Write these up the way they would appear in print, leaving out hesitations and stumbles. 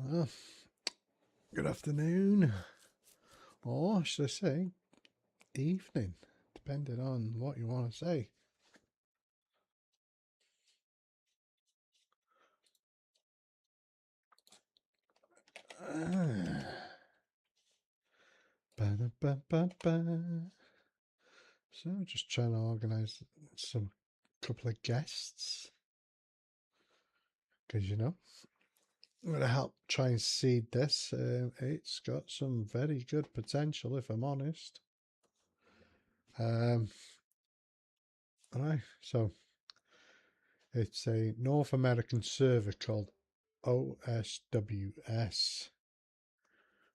Well, good afternoon, or should I say evening, depending on what you want to say. Ba-da-ba-ba-ba. So just trying to organise some couple of guests, because I'm going to help try and seed this. It's got some very good potential, if I'm honest. Right, so it's a North American server called OSWS,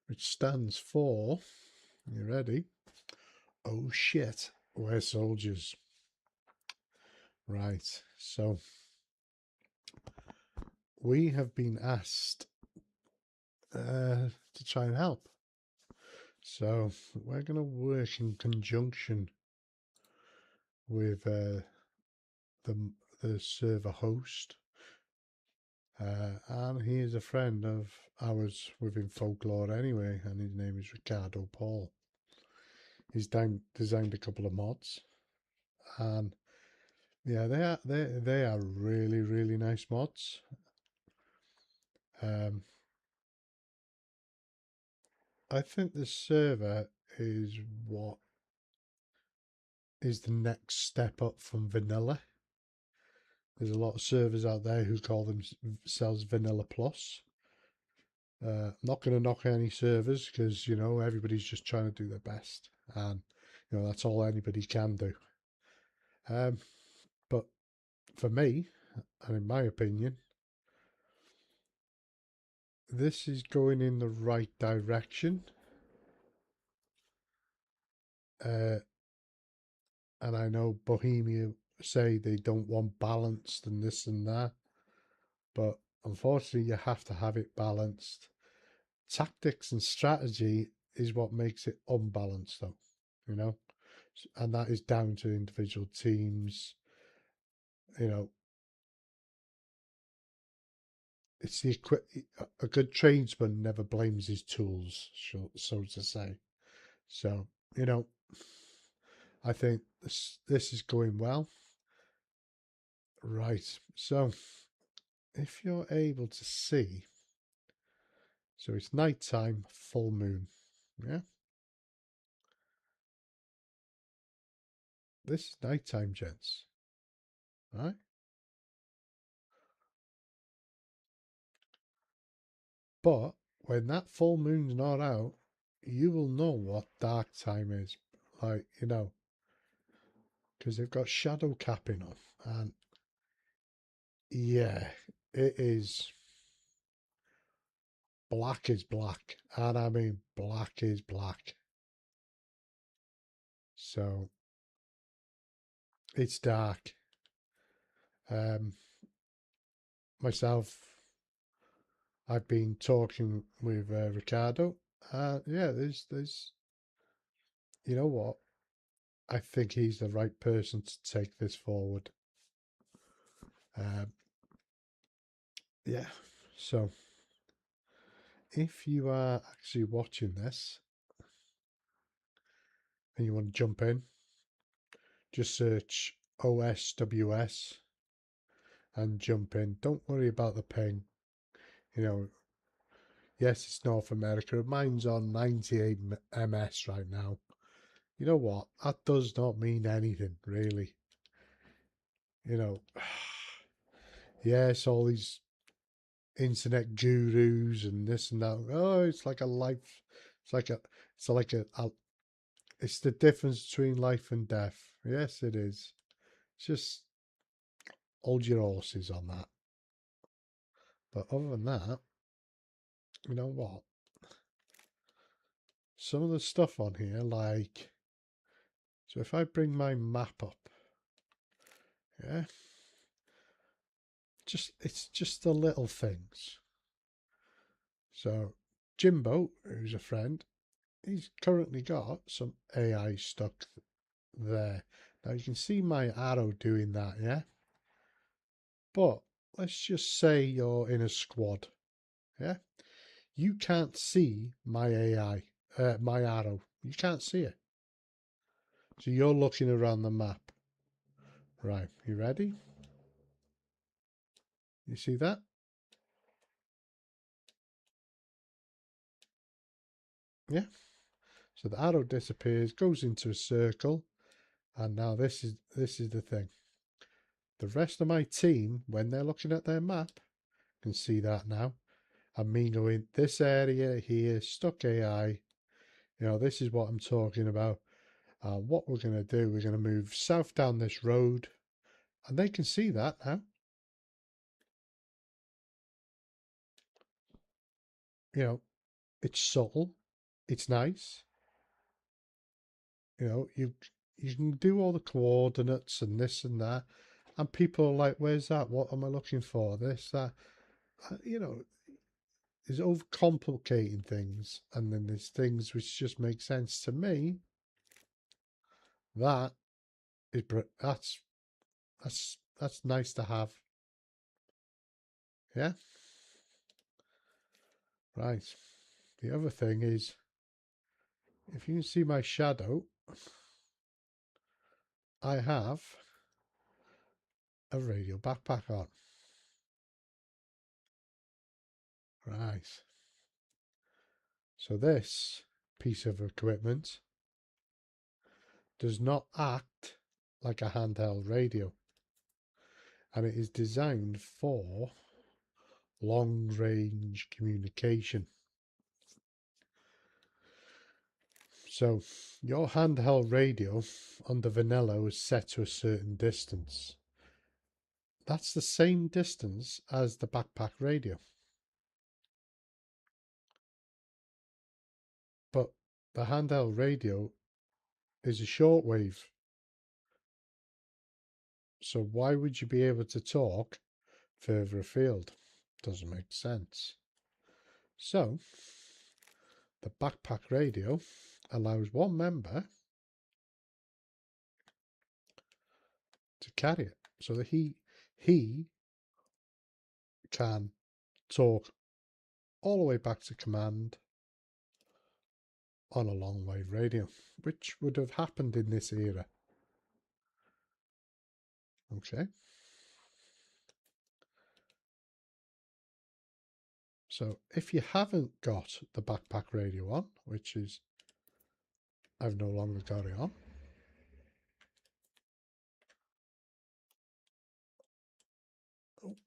which stands for, you ready? Oh shit, we're soldiers. Right, so we have been asked to try and help. So we're going to work in conjunction with the server host. And he is a friend of ours within Folklore anyway, and his name is Ricardo Paul. He's designed a couple of mods, and yeah, they are really nice mods. I think the server is what is the next step up from vanilla. There's a lot of servers out there who call themselves Vanilla Plus. Not going to knock any servers because everybody's just trying to do their best, and that's all anybody can do. But for me, and in my opinion, this is going in the right direction. And I know Bohemia say they don't want balanced and this and that, but unfortunately you have to have it balanced. Tactics and strategy is what makes it unbalanced, though, and that is down to individual teams. It's a good tradesman never blames his tools, so to say. So I think this is going well. Right. So if you're able to see, so it's nighttime, full moon. Yeah. This is nighttime, gents. Right? But when that full moon's not out, you will know what dark time is. Like, because they've got shadow capping on. And yeah, it is black is black. And I mean, black is black. So it's dark. Myself, I've been talking with Ricardo. Yeah, there's, you know what? I think he's the right person to take this forward. Yeah. So if you are actually watching this and you want to jump in, just search OSWS and jump in. Don't worry about the ping. Yes, it's North America. Mine's on 98 ms right now. You know what? That does not mean anything, really. Yes, all these internet gurus and this and that. Oh, it's like a life. It's like it's the difference between life and death. Yes, it is. Just hold your horses on that. But other than that, you know what? Some of the stuff on here, like, so if I bring my map up, yeah, it's just the little things. So Jimbo, who's a friend, he's currently got some AI stuck there. Now you can see my arrow doing that, yeah? But let's just say you're in a squad, yeah? you can't see my AI, my arrow. You can't see it. So you're looking around the map. Right, you ready? You see that? Yeah. So the arrow disappears, goes into a circle, and now this is the thing. The rest of my team, when they're looking at their map, can see that now. And me going, this area here, stuck AI, this is what I'm talking about. What we're going to do, we're going to move south down this road, and they can see that now. It's subtle, it's nice. You can do all the coordinates and this and that, and people are like, "Where's that? What am I looking for? This, that." Is overcomplicating things, and then there's things which just make sense to me. That is that's nice to have. Yeah. Right. The other thing is, if you can see my shadow, I have a radio backpack on. Right. So this piece of equipment does not act like a handheld radio, and it is designed for long range communication. So your handheld radio under vanilla is set to a certain distance. That's the same distance as the backpack radio. But the handheld radio is a shortwave. So why would you be able to talk further afield? Doesn't make sense. So the backpack radio allows one member to carry it, so that he can talk all the way back to command on a long wave radio, which would have happened in this era. Okay. So if you haven't got the backpack radio on, which is, I've no longer got it on. Oh.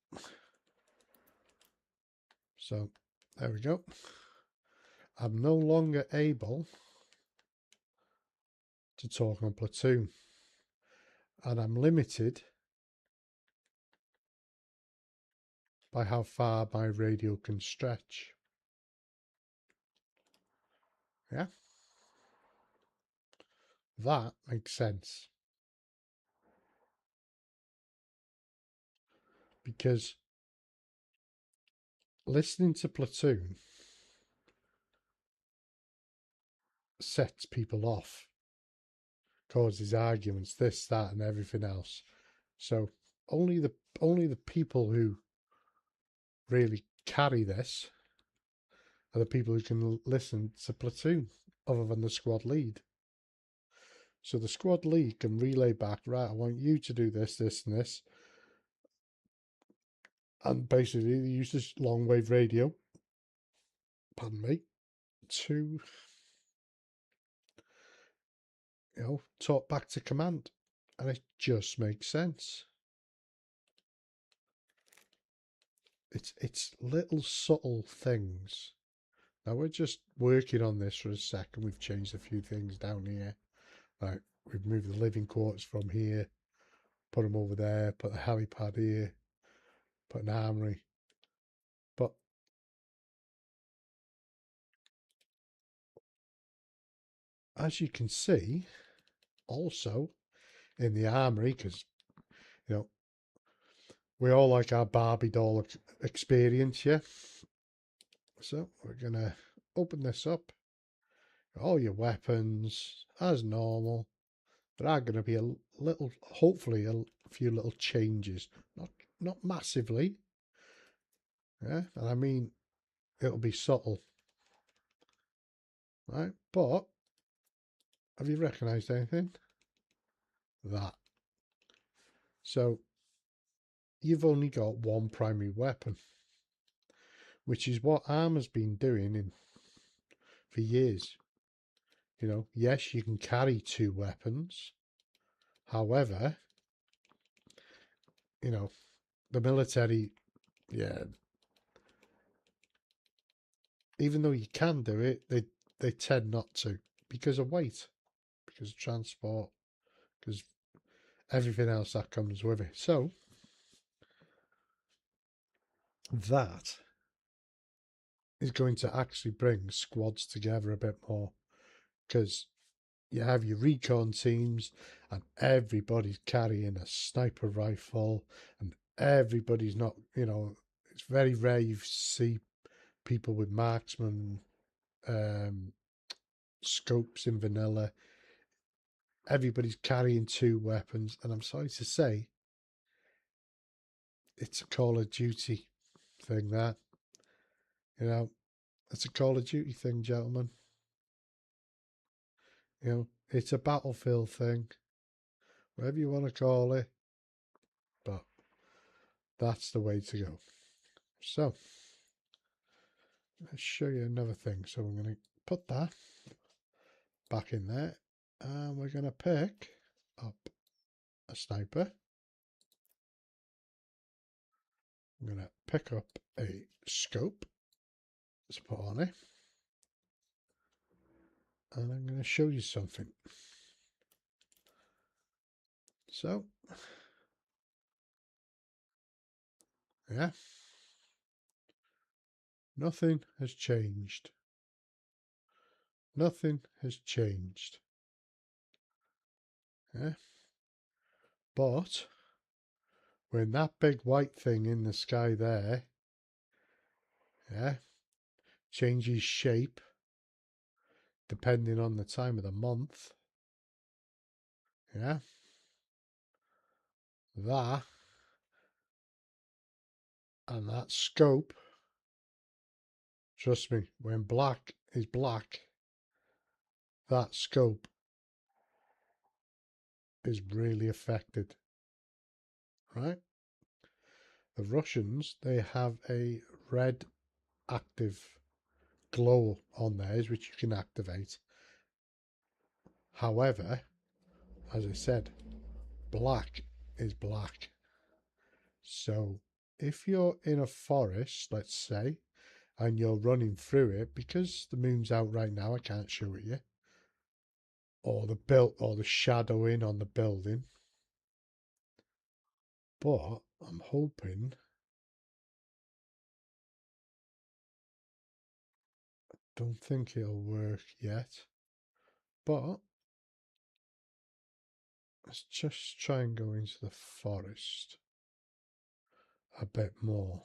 So there we go. I'm no longer able to talk on platoon, and I'm limited by how far my radio can stretch. Yeah, that makes sense, because listening to platoon sets people off, causes arguments, this, that, and everything else. So only the people who really carry this are the people who can listen to platoon, other than the squad lead. So the squad lead can relay back, right, I want you to do this, this, and this. And basically they use this long wave radio, pardon me, to talk back to command. And it just makes sense. It's little subtle things. Now we're just working on this for a second. We've changed a few things down here. Like we've moved the living quarters from here, put them over there, put the helipad here, put an armory. But as you can see, also in the armory, because we all like our Barbie doll experience, yeah. So we're gonna open this up. All your weapons as normal. There are going to be a little, hopefully, a few little changes, not massively. Yeah, and I mean it'll be subtle. right? But have you recognised anything? That. So you've only got one primary weapon, which is what Arma's been doing for years. You know, yes, you can carry two weapons. However, you know, the military, yeah, even though you can do it, they tend not to because of weight, because of transport, because everything else that comes with it. So that is going to actually bring squads together a bit more, because you have your recon teams and everybody's carrying a sniper rifle and everybody's not, you know, it's very rare you see people with marksman um, scopes in vanilla. Everybody's carrying two weapons, and I'm sorry to say, it's a Call of Duty thing. That, you know, it's a Call of Duty thing, gentlemen. You know, it's a Battlefield thing, whatever you want to call it, but that's the way to go. So let's show you another thing. So I'm going to put that back in there, and we're going to pick up a sniper. I'm going to pick up a scope. Let's put on it. And I'm going to show you something. So, yeah, nothing has changed. Nothing has changed. Yeah. But when that big white thing in the sky there, yeah, changes shape depending on the time of the month, yeah, that and that scope, trust me, when black is black, that scope is really affected, right? The Russians, they have a red active glow on theirs, which you can activate. However, as I said, black is black. So if you're in a forest, let's say, and you're running through it, because the moon's out right now, I can't show it you, or the shadowing on the building. But I'm hoping, don't think it'll work yet. But let's just try and go into the forest a bit more.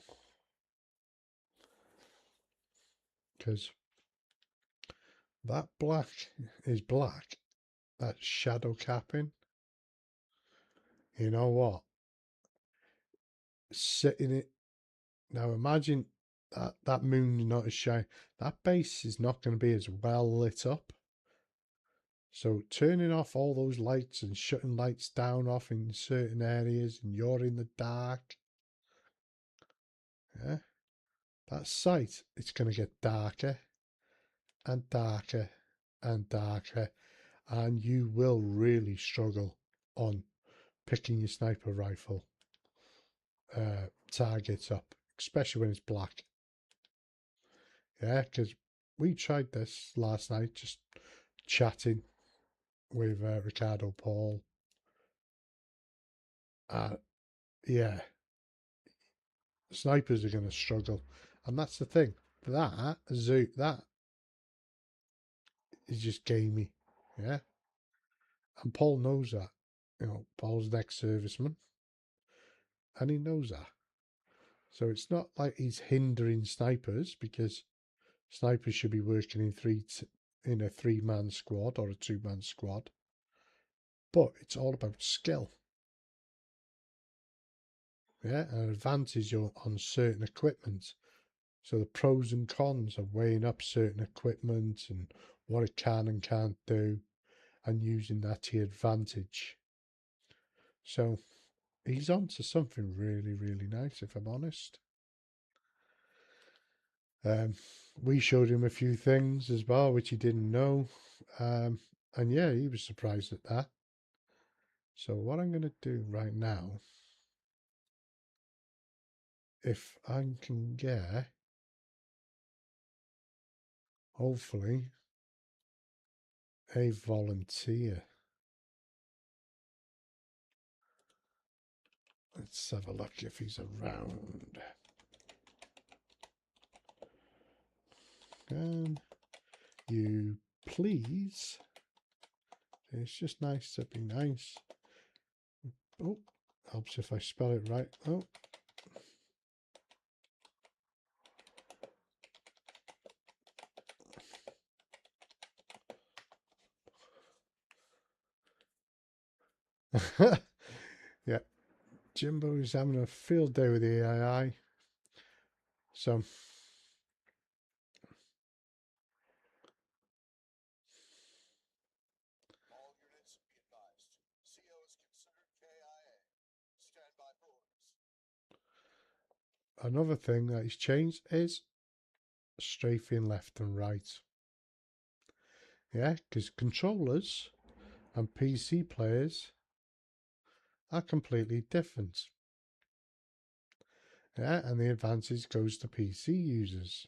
Because that black is black. That shadow capping. You know what? Sitting it. Now imagine that moon's not as shiny. That base is not going to be as well lit up. So turning off all those lights and shutting lights down off in certain areas and you're in the dark. Yeah. That sight, it's going to get darker and darker and darker. And you will really struggle on picking your sniper rifle targets up, especially when it's black. Yeah, because we tried this last night, just chatting with Ricardo Paul. Yeah, snipers are going to struggle, and that's the thing. That is just gamey. Yeah, and Paul knows that. You know, Paul's an ex-serviceman, and he knows that. So it's not like he's hindering snipers, because snipers should be working in a 3-man squad or a 2-man squad. But it's all about skill. Yeah, an advantage on certain equipment. So the pros and cons of weighing up certain equipment and what it can and can't do, and using that to your advantage. So he's on to something really, really nice, if I'm honest. We showed him a few things as well, which he didn't know. And yeah, he was surprised at that. So what I'm going to do right now, if I can get, hopefully, a volunteer. Let's have a look if he's around. Can you please? It's just nice to be nice. Oh, helps if I spell it right. Oh. Yeah, Jimbo is having a field day with the AI. So another thing that he's changed is strafing left and right. Yeah, because controllers and PC players are completely different. Yeah, and the advantage goes to PC users.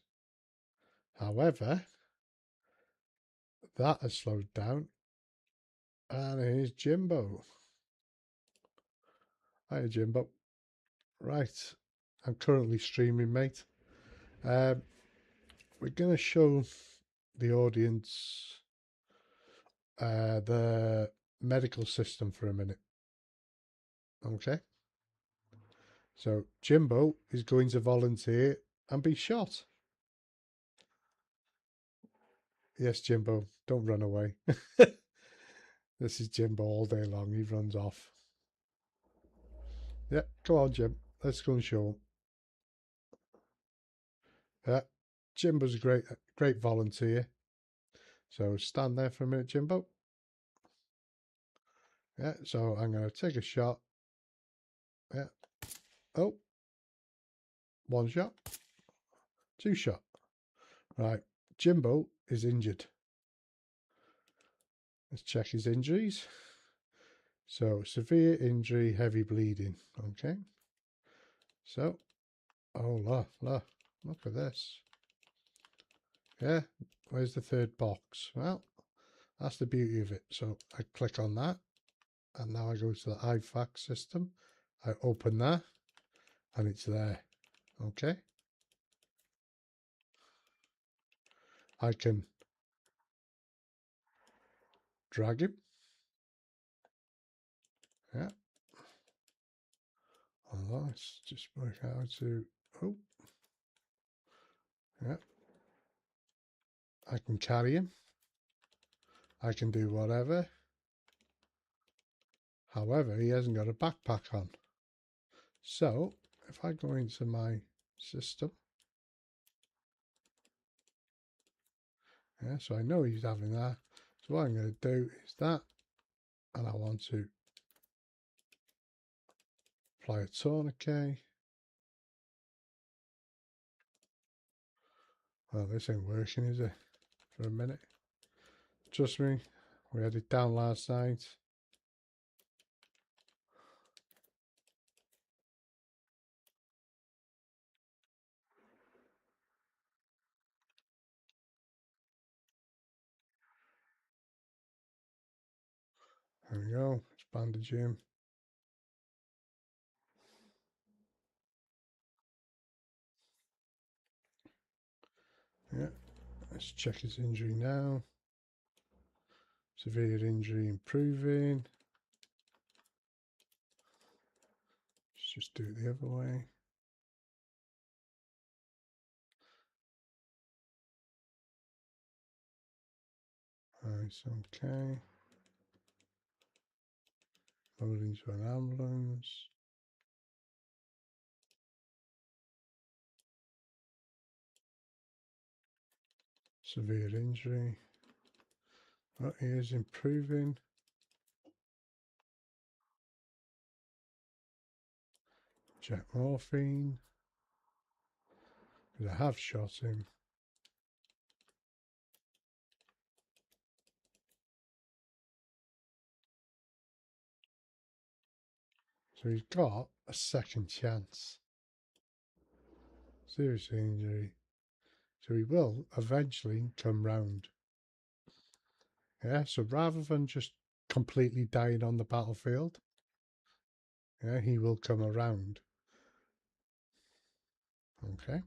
However, that has slowed down. And here's Jimbo. Hi, Jimbo. Right, I'm currently streaming, mate. We're going to show the audience the medical system for a minute. Okay. So Jimbo is going to volunteer and be shot. Yes, Jimbo, don't run away. This is Jimbo all day long. He runs off. Yeah, come on, Jim. Let's go and show him. Yeah, Jimbo's a great volunteer. So stand there for a minute, Jimbo. Yeah, so I'm going to take a shot. Yeah. Oh, one shot. Two shot. Right. Jimbo is injured. Let's check his injuries. So severe injury, heavy bleeding. Okay. So, oh, look at this. Yeah. Where's the third box? Well, that's the beauty of it. So I click on that, and now I go to the IFAC system. I open that, and it's there. Okay. I can drag him. Yeah. Oh, let's just work out how to. Oh. Yeah. I can carry him. I can do whatever. However, he hasn't got a backpack on. So if I go into my system, yeah, so I know he's having that. So what I'm going to do is that, and I want to apply a tourniquet. Well, this ain't working, is it? For a minute. Trust me, we had it down last night. There we go. Let's bandage him. Yeah, let's check his injury now. Severe injury improving. Let's just do it the other way. Nice, okay. Loading to an ambulance. Severe injury. Oh, he is improving. Check morphine. Because I have shot him. So he's got a second chance. Serious injury. So he will eventually come round. Yeah, so rather than just completely dying on the battlefield, yeah, he will come around. Okay.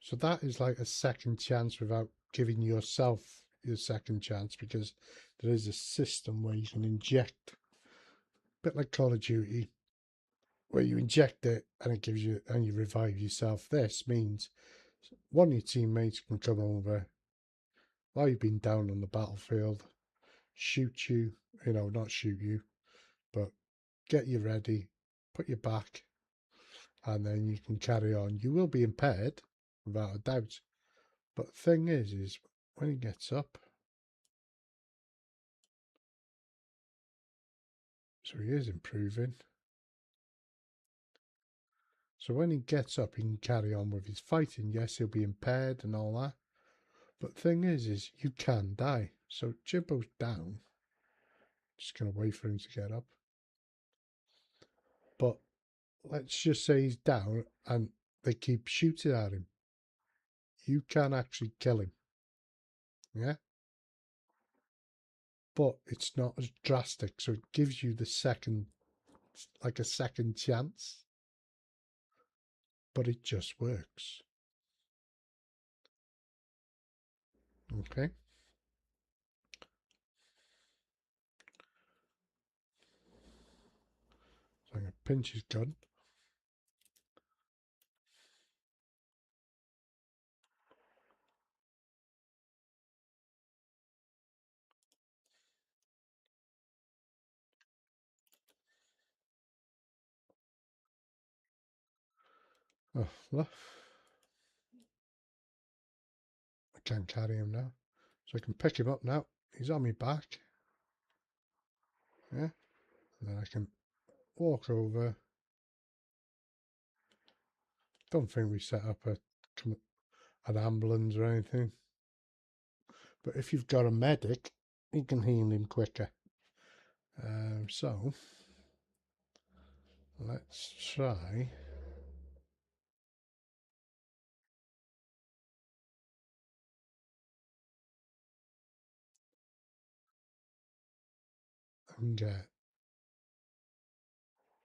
So that is like a second chance without giving yourself your second chance, because there is a system where you can inject, a bit like Call of Duty, where you inject it and it gives you, and you revive yourself. This means one of your teammates can come over while you've been down on the battlefield, shoot you, not shoot you, but get you ready, put you back, and then you can carry on. You will be impaired, without a doubt. But the thing is when he gets up, so he is improving. So when he gets up, he can carry on with his fighting. Yes, he'll be impaired and all that. But the thing is you can die. So Jimbo's down. Just going to wait for him to get up. But let's just say he's down and they keep shooting at him. You can actually kill him. Yeah? But it's not as drastic. So it gives you the second, like a second chance. But it just works. Okay? So I'm going to pinch his gun. Oh, well, I can't carry him now. So I can pick him up now. He's on my back. Yeah. And then I can walk over. Don't think we set up an ambulance or anything. But if you've got a medic, you can heal him quicker. So let's try and get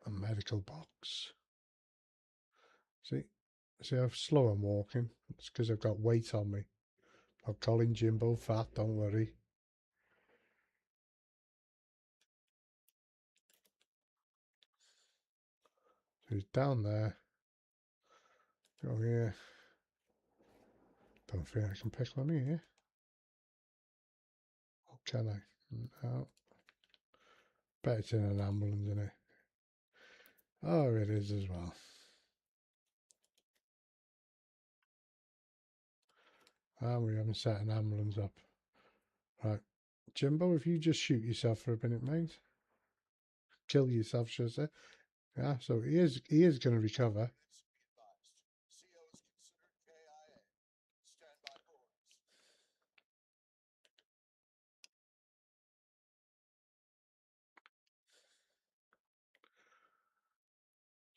a medical box. See how slow I'm walking? It's because I've got weight on me. I'm calling Jimbo fat, don't worry. So he's down there. Go here. Don't think I can pick one here. Or can I? No. Bet it's in an ambulance, isn't it? Oh, it is as well. And we haven't set an ambulance up. Right. Jimbo, if you just shoot yourself for a minute, mate. Kill yourself, should I say. Yeah, so he is going to recover.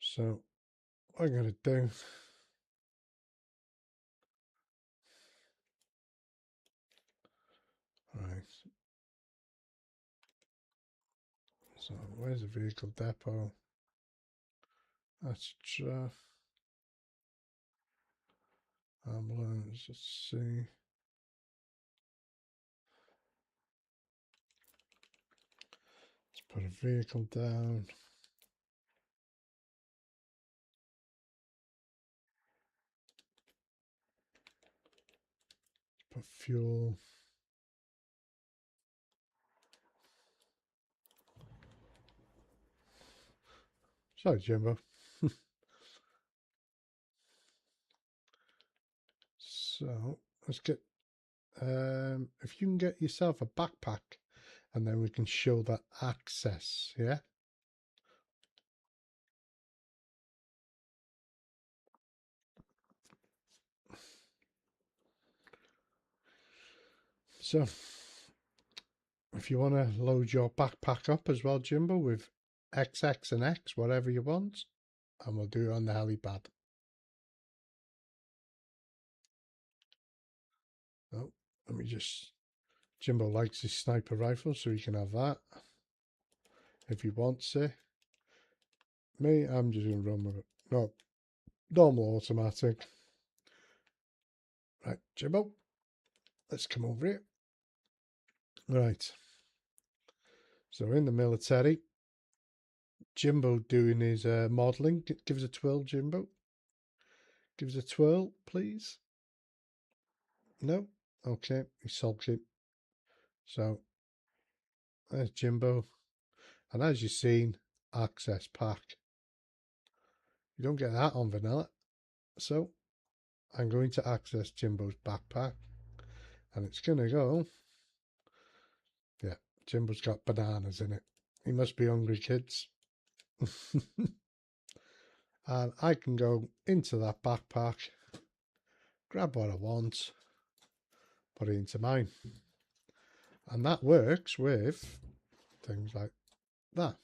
So what I'm going to do, right, so where's the vehicle depot? That's ambulance, let's see. Let's put a vehicle down. Put fuel. Sorry, Jimbo. So let's get If you can get yourself a backpack, and then we can show that access, yeah? So, if you want to load your backpack up as well, Jimbo, with XX and X, whatever you want, and we'll do it on the helipad. Oh, let me just... Jimbo likes his sniper rifle, so he can have that if he wants it. Me, I'm just going to run with it. No, normal automatic. Right, Jimbo, let's come over here. Right. So in the military, Jimbo doing his modelling. Give us a twirl, Jimbo. Give us a twirl, please. No? Okay, he's sulking. So, there's Jimbo. And as you've seen, access pack. You don't get that on vanilla. So, I'm going to access Jimbo's backpack. And it's going to go... Yeah, Jimbo's got bananas in it. He must be hungry, kids. And I can go into that backpack, grab what I want, put it into mine. And that works with things like that.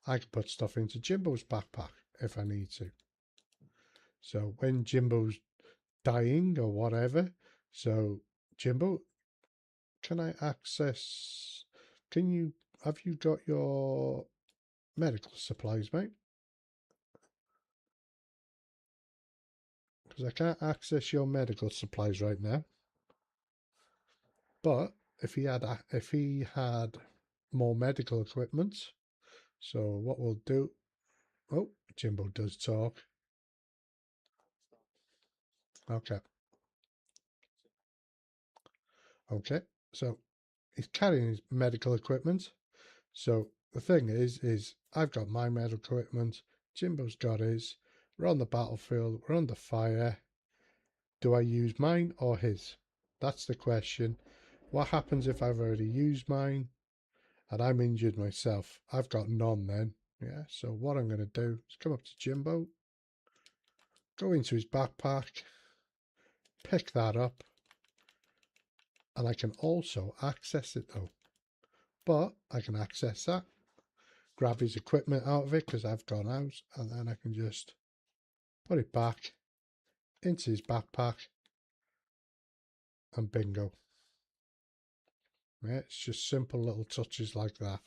I can put stuff into Jimbo's backpack if I need to. So when Jimbo's dying or whatever, so Jimbo, can I access, have you got your medical supplies, mate? Because I can't access your medical supplies right now. But if he had more medical equipment, so what we'll do... Oh, Jimbo does talk. Okay. Okay. So he's carrying his medical equipment. So the thing is I've got my medical equipment. Jimbo's got his. We're on the battlefield. We're under fire. Do I use mine or his? That's the question. What happens if I've already used mine and I'm injured myself? I've got none then. Yeah, so what I'm going to do is come up to Jimbo, go into his backpack, pick that up, and I can also access it though. But I can access that, grab his equipment out of it because I've gone out, and then I can just put it back into his backpack and bingo. Yeah, it's just simple little touches like that.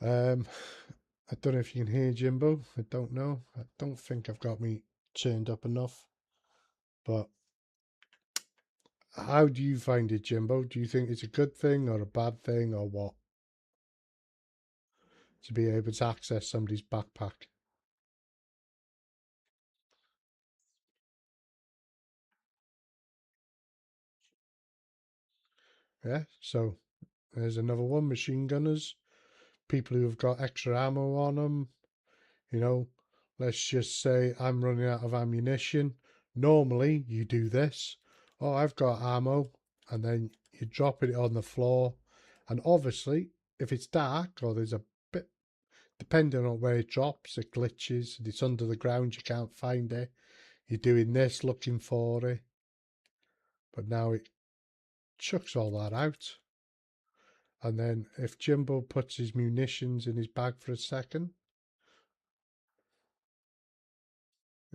I don't know if you can hear Jimbo. I don't know. I don't think I've got me turned up enough. But how do you find it, Jimbo? Do you think it's a good thing or a bad thing or what? To be able to access somebody's backpack. Yeah, so there's another one, machine gunners. People who have got extra ammo on them. You know, let's just say I'm running out of ammunition. Normally, you do this. Oh, I've got ammo. And then you drop it on the floor. And obviously, if it's dark or there's a bit, depending on where it drops, it glitches and it's under the ground, you can't find it. You're doing this, looking for it. But now it chucks all that out. And then if Jimbo puts his munitions in his bag for a second,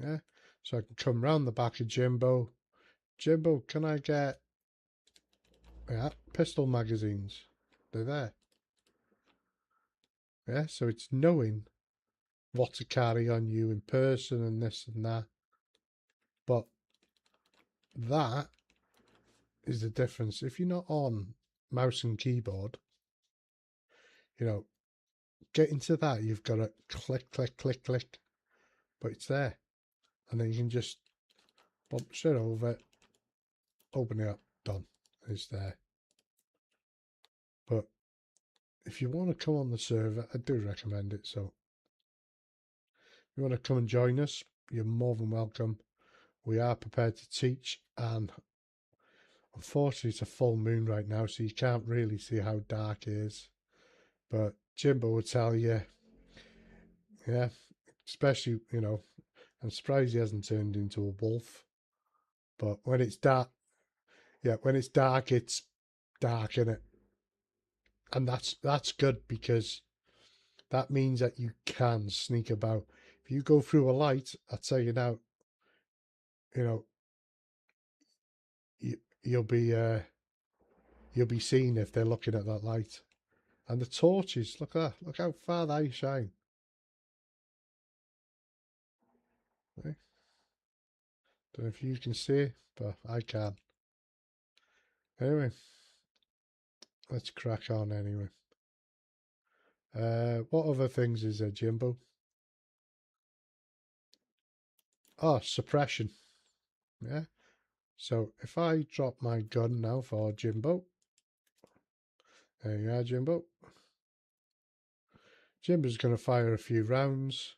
yeah, so I can come round the back of Jimbo. Jimbo, can I get, yeah, pistol magazines? They're there. Yeah, so it's knowing what to carry on you in person and this and that. But that is the difference. If you're not on mouse and keyboard, you know, get into that, you've got to click, click, click, click. But it's there. And then you can just bump straight over it, open it up, done. It's there. But if you want to come on the server, I do recommend it. So if you want to come and join us, you're more than welcome. we are prepared to teach, and unfortunately it's a full moon right now, so you can't really see how dark it is. But Jimbo will tell you, yeah, especially, you know, I'm surprised he hasn't turned into a wolf. But when it's dark, yeah, when it's dark, it's dark, in it, and that's good because that means that you can sneak about. If you go through a light, I tell you now, you know, you, you'll be you'll be seen if they're looking at that light. And the torches, look at that, look how far they shine. Okay. Don't know if you can see, but I can. Anyway, let's crack on anyway. What other things is there, Jimbo? Oh, suppression. Yeah. So if I drop my gun now for Jimbo, there you are, Jimbo. Jimbo's going to fire a few rounds.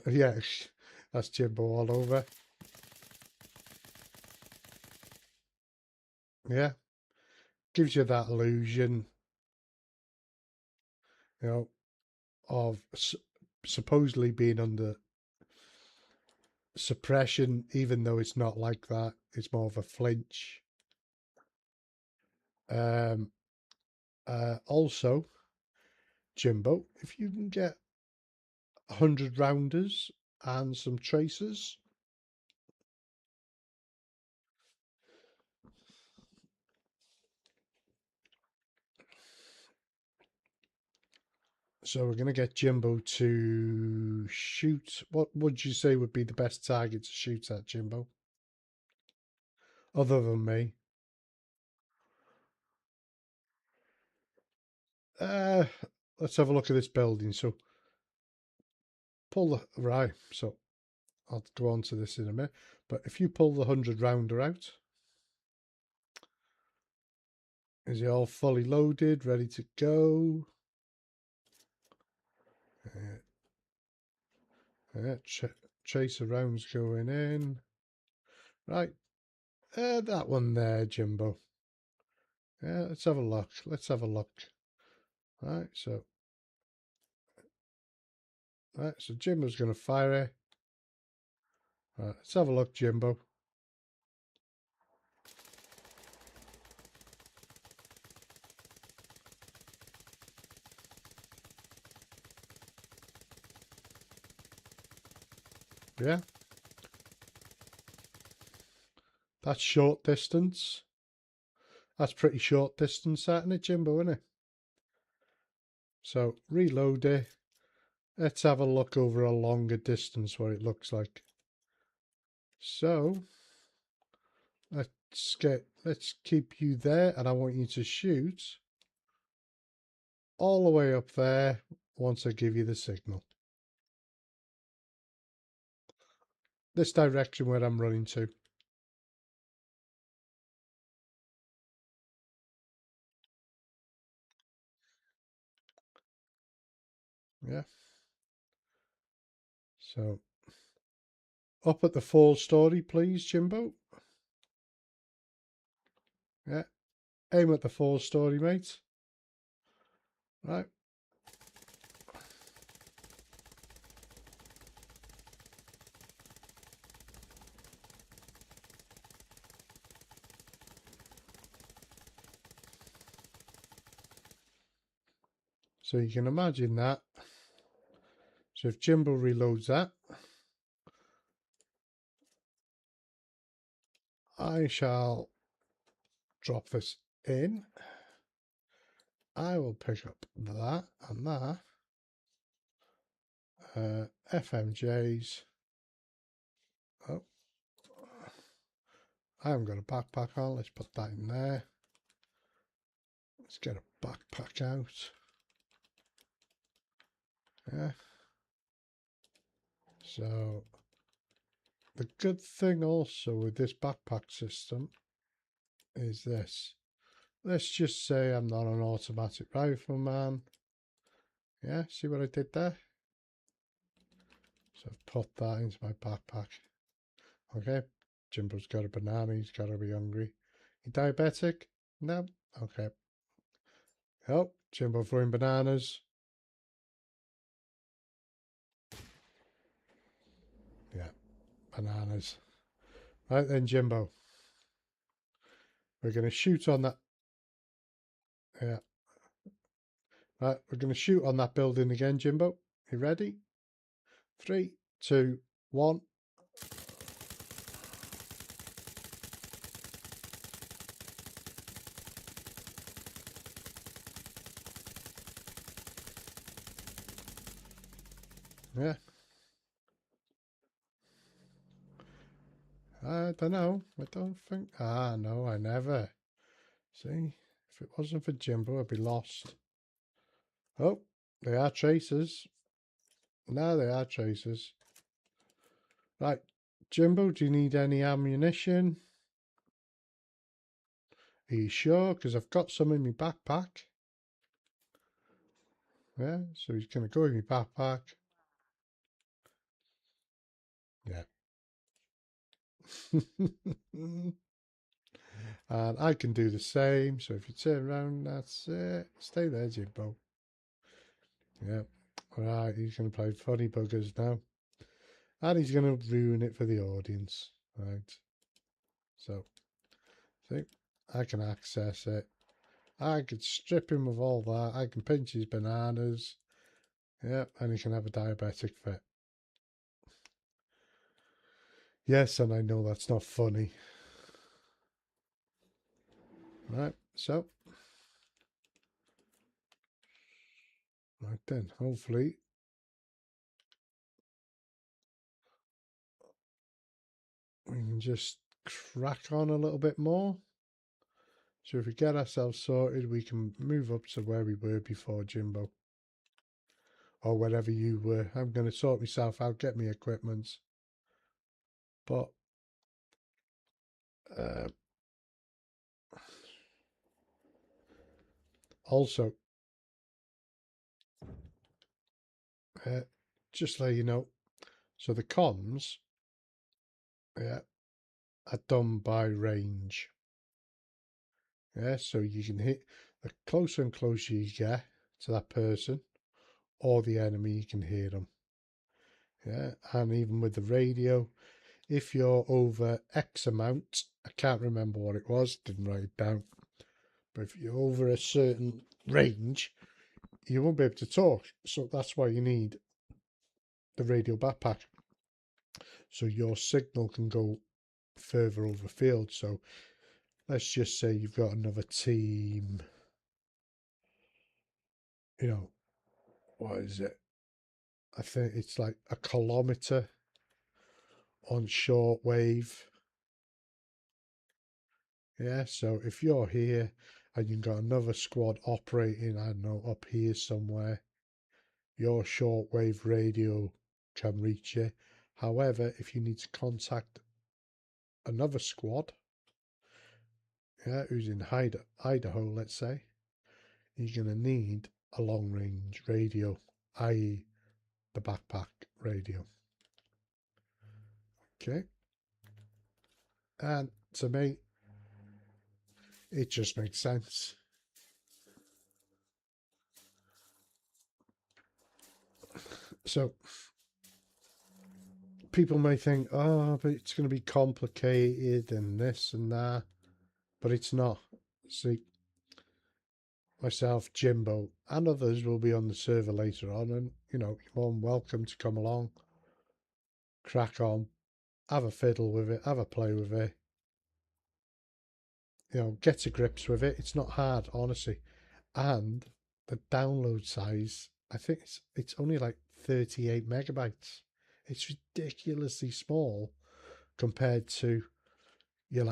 Yeah, that's Jimbo all over. Yeah, gives you that illusion, you know, of supposedly being under suppression, even though it's not like that. It's more of a flinch. Um, also, Jimbo, if you can get 100 rounders and some tracers. So we're going to get Jimbo to shoot. What would you say would be the best target to shoot at, Jimbo? Other than me. Uh, let's have a look at this building. So pull the, right, so I'll go on to this in a minute. But if you pull the 100 rounder out, is it all fully loaded, ready to go? Tracer rounds going in. Right, that one there, Jimbo. Yeah, let's have a look. Let's have a look. Right, so Jimbo's going to fire it. Right, let's have a look, Jimbo. Yeah, that's short distance. That's pretty short distance, isn't it, Jimbo, isn't it? So reload it. Let's have a look over a longer distance what it looks like. So let's keep you there, and I want you to shoot all the way up there once I give you the signal. This direction where I'm running to. Yeah. So up at the 4-story, please, Jimbo. Yeah. Aim at the 4-story, mate. Right. So you can imagine that. So if Jimbo reloads that, I shall drop this in. I will pick up that and that. FMJs. Oh, I haven't got a backpack on. Let's put that in there. Let's get a backpack out. Yeah. So the good thing also with this backpack system is this. Let's just say I'm not an automatic rifleman. Yeah, see what I did there? So I've put that into my backpack. Okay, Jimbo's got a banana, he's got to be hungry. You diabetic? No? Okay. Oh, Jimbo throwing bananas. Yeah, bananas. Right then, Jimbo. We're going to shoot on that. Yeah. Right, we're going to shoot on that building again, Jimbo. You ready? 3, 2, 1. Yeah. I don't know. I don't think. Ah, no, I never. See, if it wasn't for Jimbo, I'd be lost. Oh, they are tracers. No, they are tracers. Right, Jimbo, do you need any ammunition? Are you sure? Because I've got some in my backpack. Yeah, so he's going to go in my backpack. Yeah. And I can do the same. So if you turn around, that's it. Stay there, Jimbo. Yeah. Right, he's going to play funny buggers now. And he's going to ruin it for the audience. Right. So, see, I can access it. I could strip him of all that. I can pinch his bananas. Yeah, and he can have a diabetic fit. Yes, and I know that's not funny. Right, so. Right then, hopefully. We can just crack on a little bit more. So if we get ourselves sorted, we can move up to where we were before, Jimbo. Or wherever you were. I'm going to sort myself out, get me equipment. But also, just let you know, so the comms are done by range. Yeah, so you can hit, the closer and closer you get to that person or the enemy, you can hear them. Yeah, and even with the radio, if you're over X amount, I can't remember what it was, didn't write it down, but if you're over a certain range, you won't be able to talk. So that's why you need the radio backpack. So your signal can go further over field. So let's just say you've got another team, you know, what is it? I think it's like a kilometre on shortwave. Yeah, so if you're here and you've got another squad operating, I don't know, up here somewhere, your shortwave radio can reach you. However, if you need to contact another squad, yeah, who's in Idaho, let's say, you're going to need a long range radio, i.e., the backpack radio. Okay. And to me, it just makes sense. So people may think, oh, but it's going to be complicated and this and that, but it's not. See, myself, Jimbo, and others will be on the server later on, and you're more than welcome to come along, crack on, have a fiddle with it, have a play with it, get to grips with it. It's not hard, honestly. And the download size, I think it's only like 38 megabytes. It's ridiculously small compared to your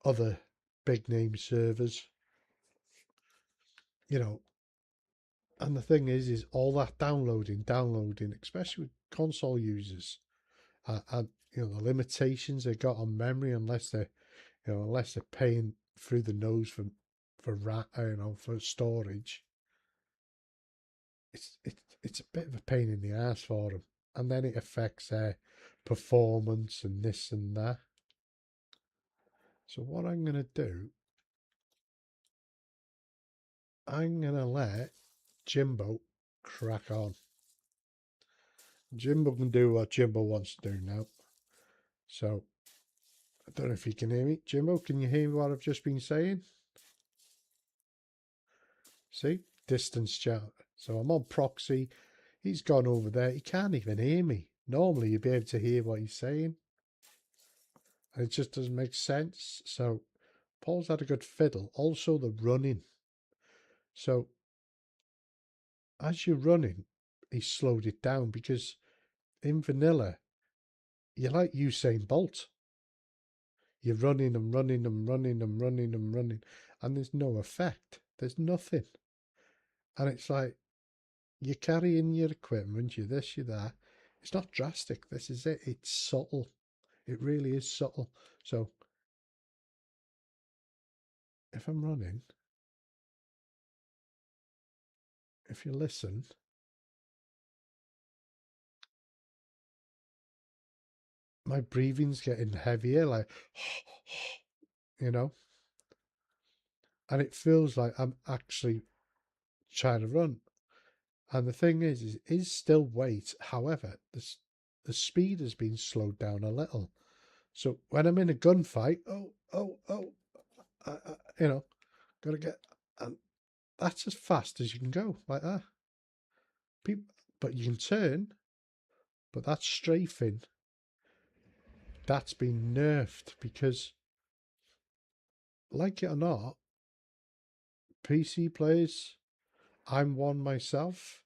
other big name servers. And the thing is all that downloading, especially with console users, and the limitations they got on memory, unless they're paying through the nose for storage. It's a bit of a pain in the ass for them. and then it affects their performance and this and that. So what I'm going to do, I'm going to let Jimbo crack on. Jimbo can do what Jimbo wants to do now. So I don't know if you can hear me. Jimbo, can you hear what I've just been saying? See? Distance chat. So I'm on proxy. He's gone over there. He can't even hear me. Normally you'd be able to hear what he's saying. And it just doesn't make sense. So Paul's had a good fiddle. Also the running. So as you're running, he slowed it down because in vanilla, you're like Usain Bolt. You're running and running and running and running and running, and there's no effect. There's nothing. And it's like you're carrying your equipment, you're this, you're that. It's not drastic. This is it. It's subtle. It really is subtle. So if I'm running, if you listen, my breathing's getting heavier, like, you know, and it feels like I'm actually trying to run. And the thing is it is still weight. However, the speed has been slowed down a little. So when I'm in a gunfight, you know, gotta get, and that's as fast as you can go, like that. People, but you can turn, but that strafing, that's been nerfed because, like it or not, PC players, I'm one myself,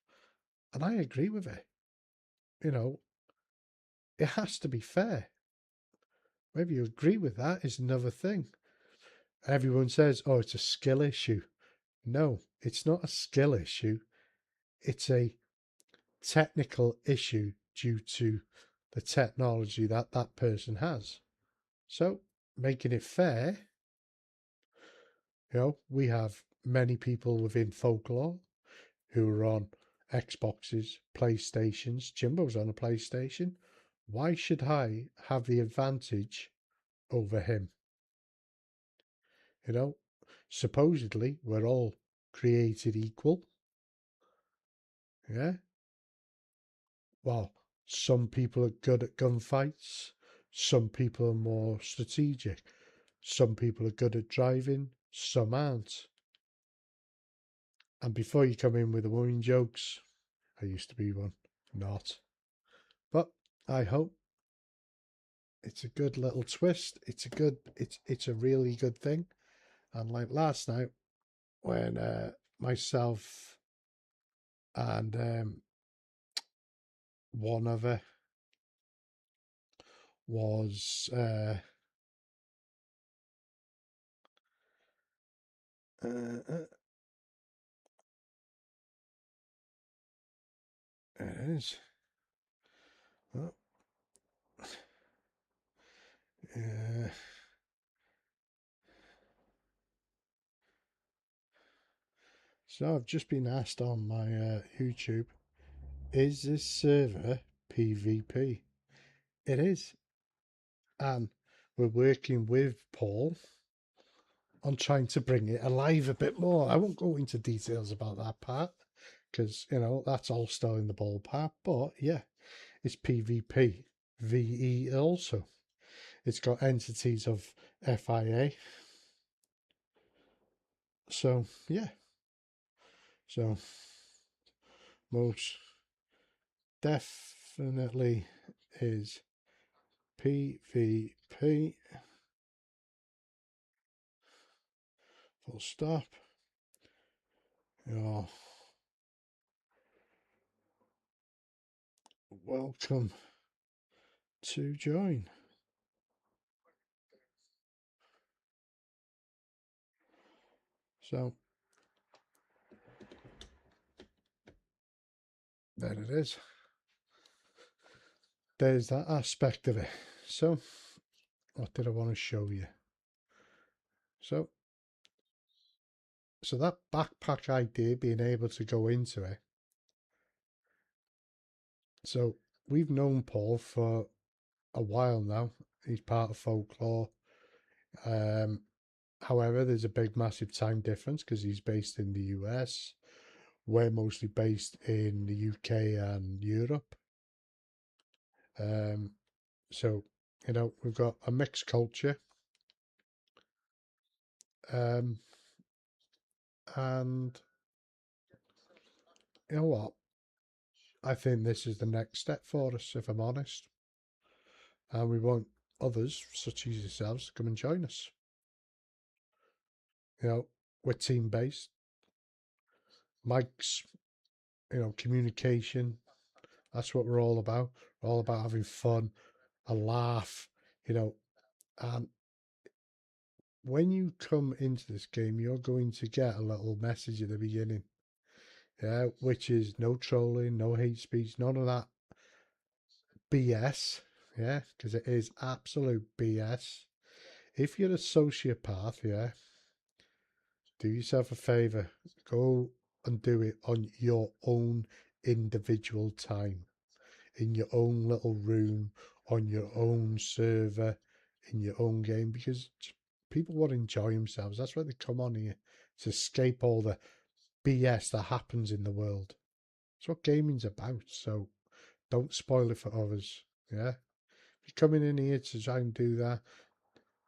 and I agree with it. You know, it has to be fair. Whether you agree with that is another thing. Everyone says, oh, it's a skill issue. No, it's not a skill issue. It's a technical issue due to the technology that that person has. So, making it fair, you know, we have many people within Folklore who are on Xboxes, PlayStations. Jimbo's on a PlayStation. Why should I have the advantage over him? You know, supposedly we're all created equal. Yeah. Well, some people are good at gunfights. Some people are more strategic. Some people are good at driving. Some aren't. And before you come in with the woman jokes, I used to be one. Not. But I hope it's a good little twist. It's a really good thing. And like last night when myself and one other was it is. Oh, yeah. So I've just been asked on my YouTube, is this server PvP? It is. And we're working with Paul on trying to bring it alive a bit more. I won't go into details about that part because, you know, that's all still in the ballpark. But yeah, it's PvP. VE also. It's got entities of FIA. So yeah. So most definitely is PvP. Full stop. You're welcome to join. So there it is. There's that aspect of it. So what did I want to show you? So that backpack idea, being able to go into it. So we've known Paul for a while now. He's part of Folklore. Um, However, there's a big, massive time difference because he's based in the US. We're mostly based in the UK and Europe. Um, so, we've got a mixed culture. Um, and you know what? I think this is the next step for us, if I'm honest. And we want others, such as yourselves, to come and join us. We're team based. Mike's, communication. That's what we're all about. We're all about having fun, a laugh, you know. And when you come into this game, you're going to get a little message at the beginning, yeah, which is no trolling, no hate speech, none of that BS, yeah, because it is absolute BS. If you're a sociopath, yeah, do yourself a favor, go and do it on your own individual time, in your own little room, on your own server, in your own game, because people want to enjoy themselves. That's why they come on here, to escape all the BS that happens in the world. That's what gaming's about. So don't spoil it for others. Yeah. If you're coming in here to try and do that,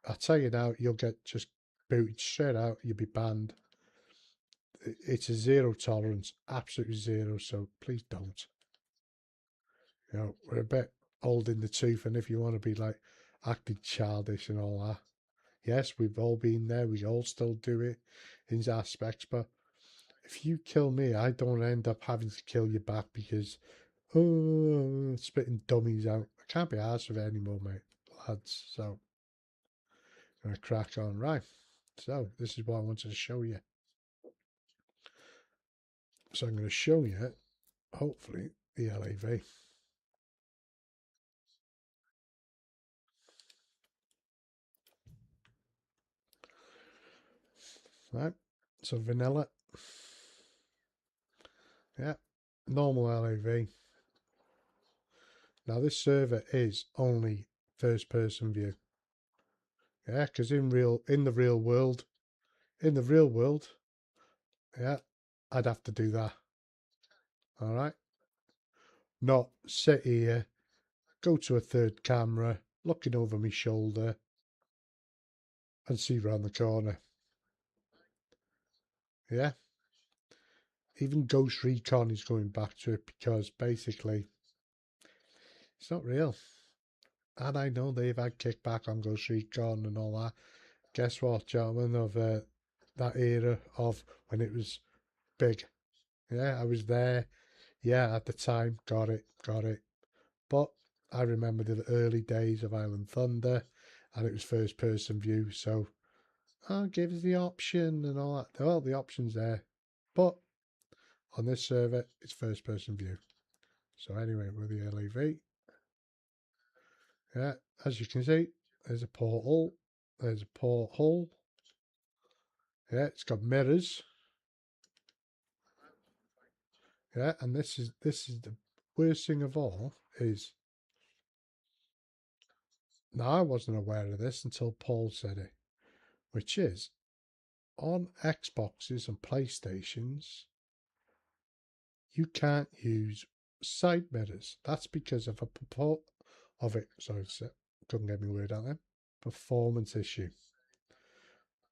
I'll tell you now, you'll get just booted straight out. You'll be banned. It's a zero tolerance, absolutely zero. So please don't. We're a bit old in the tooth, and if you want to be like acting childish and all that, yes, we've all been there. We all still do it in aspects, but if you kill me, I don't end up having to kill you back because spitting dummies out. I can't be arsed with it anymore, mate, lads. So I'm gonna crack on, right? So this is what I wanted to show you. So I'm going to show you, hopefully, the LAV. Right, so vanilla, yeah, normal LAV. Now this server is only first person view, yeah, because in the real world, yeah, I'd have to do that. All right, not sit here, go to a third camera, looking over my shoulder, and see round the corner. Yeah, even Ghost Recon is going back to it because basically it's not real. And I know they've had kickback on Ghost Recon and all that. Guess what, gentlemen, of that era of when it was big. Yeah, I was there. Yeah, at the time, got it, got it. But I remember the early days of Island Thunder, and it was first person view. So, give us the option and all that. Well, the option's there. But on this server, it's first person view. So, anyway, with the LAV, yeah, as you can see, there's a portal, there's a porthole. Yeah, it's got mirrors. Yeah, and this is the worst thing of all is now I wasn't aware of this until Paul said it, which is on Xboxes and PlayStations, you can't use side mirrors. That's because of a purport of it. Sorry, couldn't get my word out there. Performance issue.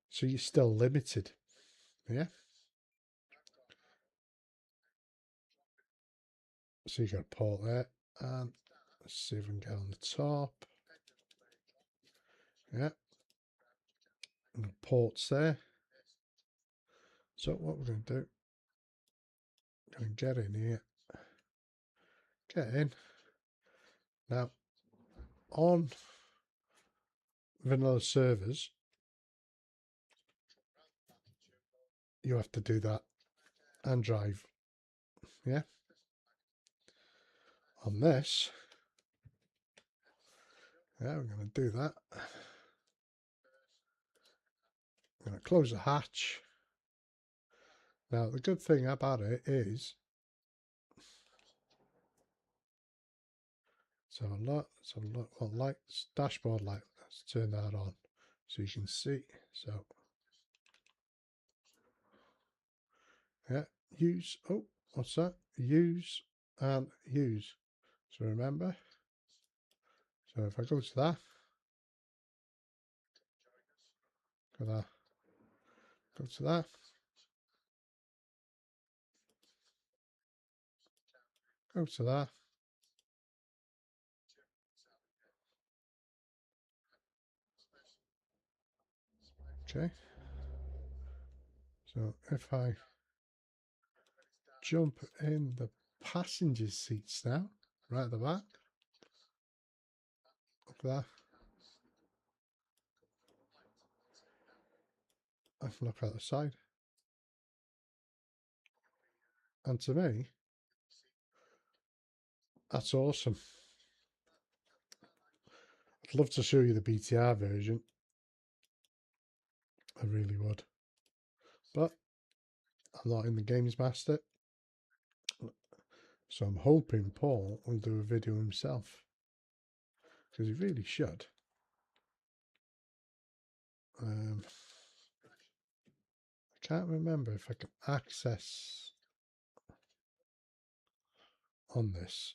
So you're still limited. Yeah. So you got a port there, and let's see if we can get on the top. Yeah. And the ports there. So what we're going to do, going to get in here, get in. Now, on vanilla servers, you have to do that and drive. Yeah. On this, yeah, we're going to do that. I'm going to close the hatch. Now, the good thing about it is So let's have a look. What lights? Dashboard light. Let's turn that on so you can see. So yeah, use. Oh, what's that? Use and use. So remember. So if I go to that, go that, go to that, go to that. Okay. So if I jump in the passenger seats now, right at the back, look at that. I can look out the side. And to me, that's awesome. I'd love to show you the BTR version. I really would. But I'm not in the Games Master. So I'm hoping Paul will do a video himself. Because he really should. I can't remember if I can access on this.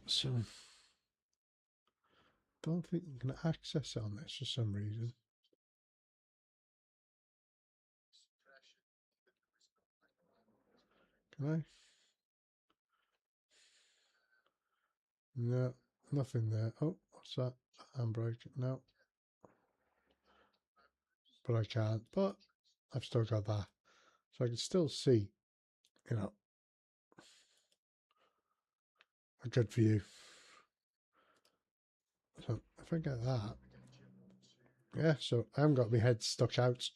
So don't think you can access it on this for some reason. Can I? No, nothing there. Oh, what's that? Handbrake. No. But I can't. But I've still got that. So I can still see, you know, a good view. So if I get that, yeah, so I haven't got my head stuck out.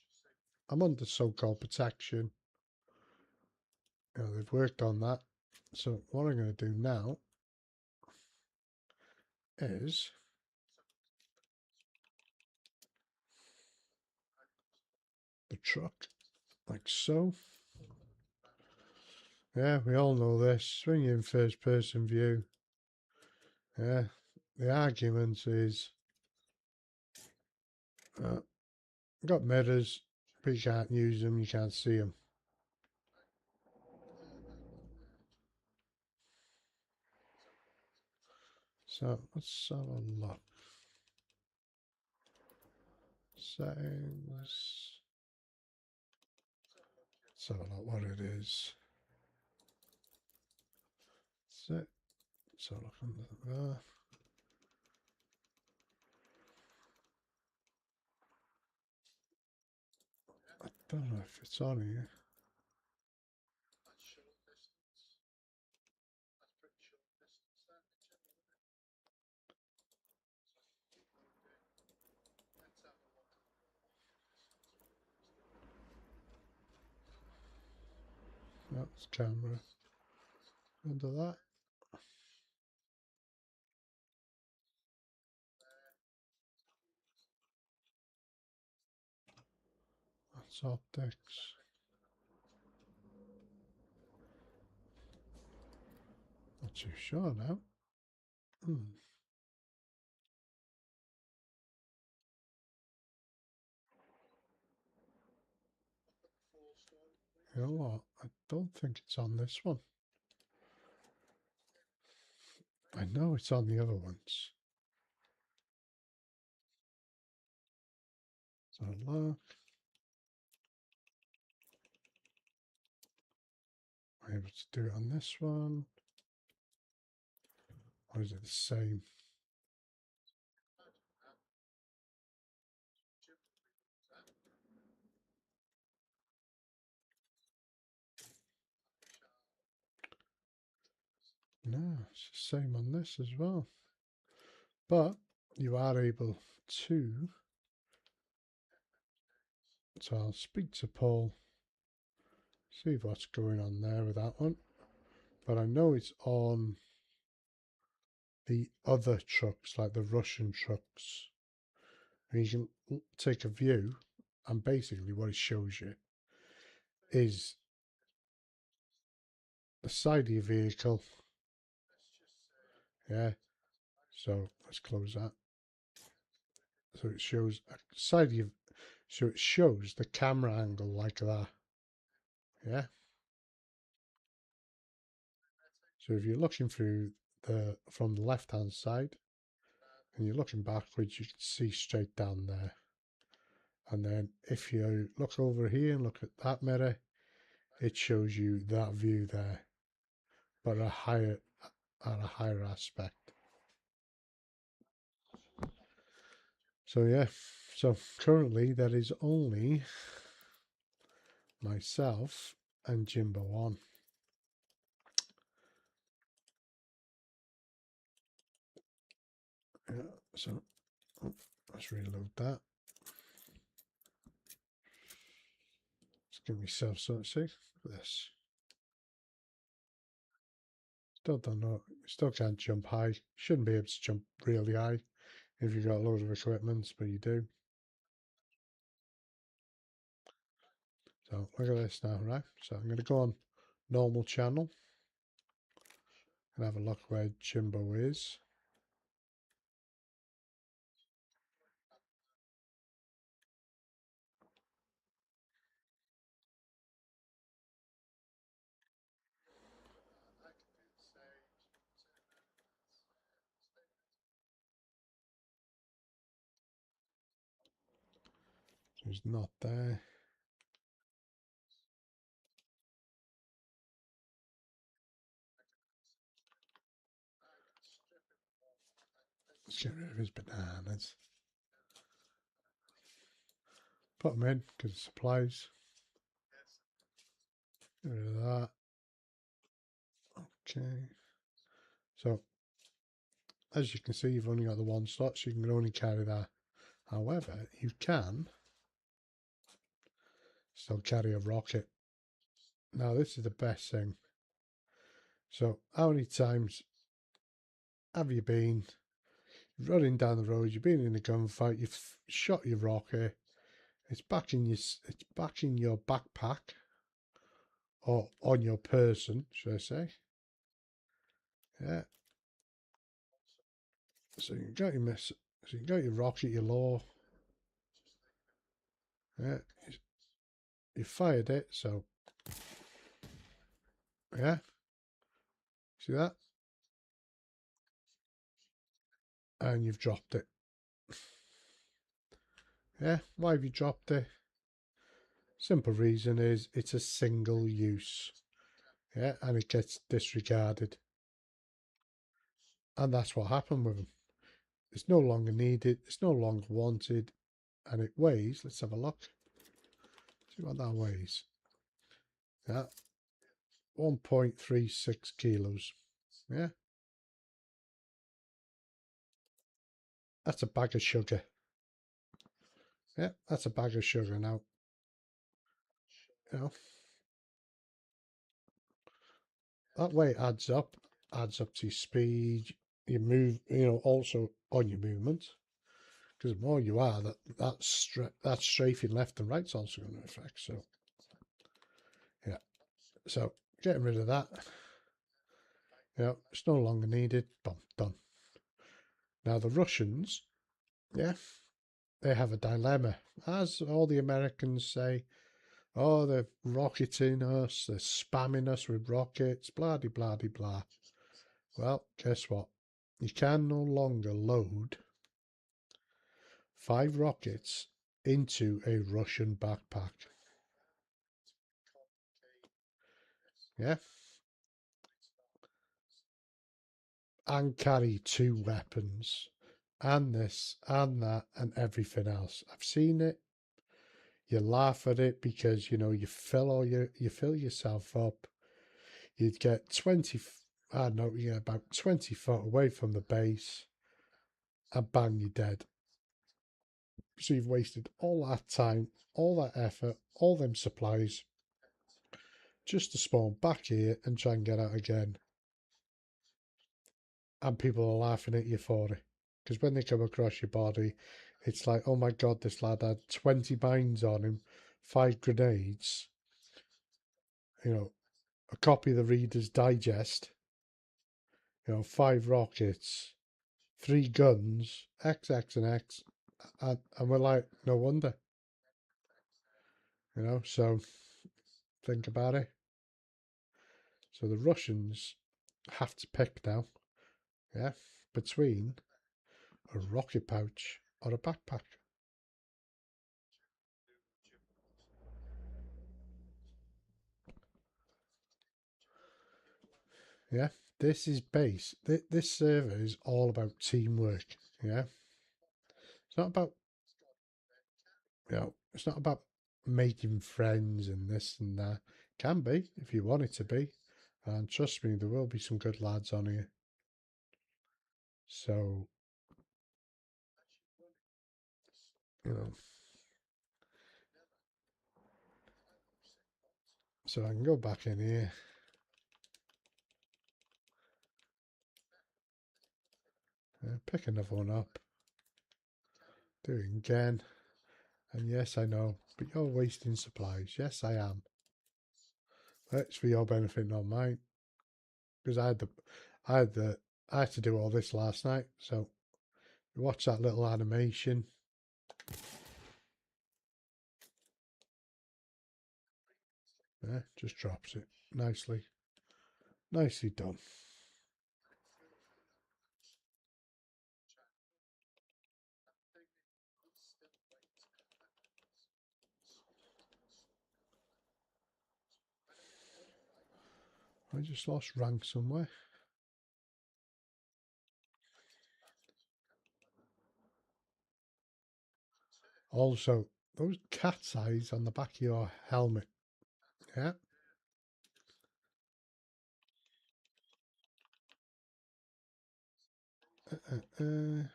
I'm under so-called protection. You know, they've worked on that. So what I'm going to do now is the truck, like so. Yeah, we all know this. When you're in first-person view, yeah, the argument is got mirrors, but you can't use them, you can't see them. So let's have a look. Settings. Let's have a look what it is. Set. So look under there. I don't know if it's on here. That's camera. Under that. That's optics. Not too sure now. You know what? I don't think it's on this one. I know it's on the other ones. So look. I'm able to do it on this one. Or is it the same? No, it's the same on this as well. But you are able to. So I'll speak to Paul, see what's going on there with that one. But I know it's on the other trucks, like the Russian trucks. And you can take a view, and basically what it shows you is the side of your vehicle. Yeah, so let's close that. So it shows a side of your, so it shows the camera angle like that. Yeah. So if you're looking through from the left hand side and you're looking backwards, you can see straight down there. And then if you look over here and look at that mirror, it shows you that view there, but at a higher aspect. So yeah, so currently there is only myself and Jimbo on. Yeah, so let's reload that. Let's give myself something to see. Look at this. Still don't know. Still can't jump high. Shouldn't be able to jump really high if you've got a load of equipment, but you do. So look at this now, right? So I'm going to go on normal channel and have a look where Jimbo is. So he's not there. Let's get rid of his bananas. Put them in because of supplies. Get rid of that. Okay. So as you can see, you've only got the one slot, so you can only carry that. However, you can still carry a rocket. Now this is the best thing. So how many times have you been running down the road, you've been in a gunfight, you've shot your rocket, it's back in your backpack or on your person, should I say? Yeah. So you got your so you got your rocket, your law. Yeah. You fired it, so yeah. See that? And you've dropped it. Yeah. Why have you dropped it? Simple reason is it's a single use. Yeah, and it gets disregarded. And that's what happened with them. It's no longer needed, it's no longer wanted, and it weighs, let's have a look. See what that weighs. Yeah. 1.36 kilos. Yeah. That's a bag of sugar. Yeah, that's a bag of sugar now. You know, that way adds up to your speed, your move, also on your movement. Because the more you are, that strafing left and right's also going to affect. So, yeah. So, getting rid of that. It's no longer needed. Boom, done. Now, the Russians, yeah, they have a dilemma. As all the Americans say, oh, they're rocketing us, they're spamming us with rockets, blah, de, blah, de, blah. Well, guess what? You can no longer load 5 rockets into a Russian backpack. Yeah? And carry 2 weapons. And this, and that, and everything else. I've seen it. You laugh at it because, you fill yourself up. You'd get 20, I don't know, about 20 foot away from the base, and bang, you're dead. So you've wasted all that time, all that effort, all them supplies, just to spawn back here and try and get out again. and people are laughing at you for it. Because when they come across your body, it's like, oh my god, this lad had 20 mines on him, 5 grenades, a copy of the Reader's Digest, 5 rockets, 3 guns, X, X, and X. And we're like, no wonder, so think about it. So the Russians have to pick now, yeah, between a rocket pouch or a backpack. Yeah, this is base. This server is all about teamwork. Yeah, it's not about it's not about making friends and this and that. Can be if you want it to be, and trust me, there will be some good lads on here. So you know, so I can go back in here, pick another one up, do it again, and yes, I know, but you're wasting supplies. Yes, I am. It's for your benefit, not mine, because I had the, I had to do all this last night. So watch that little animation. Yeah, just drops it nicely, nicely done. I just lost rank somewhere. Also, those cat's eyes on the back of your helmet. Yeah. I'm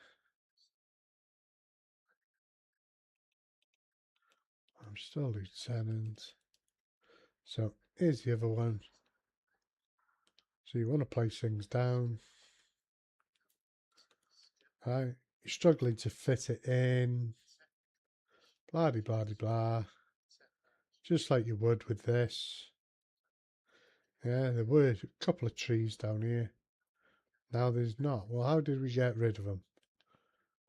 still lieutenant. So here's the other one. So you want to place things down. Right. You're struggling to fit it in. Blah de blah de blah. Just like you would with this. Yeah, there were a couple of trees down here. Now there's not. Well, how did we get rid of them?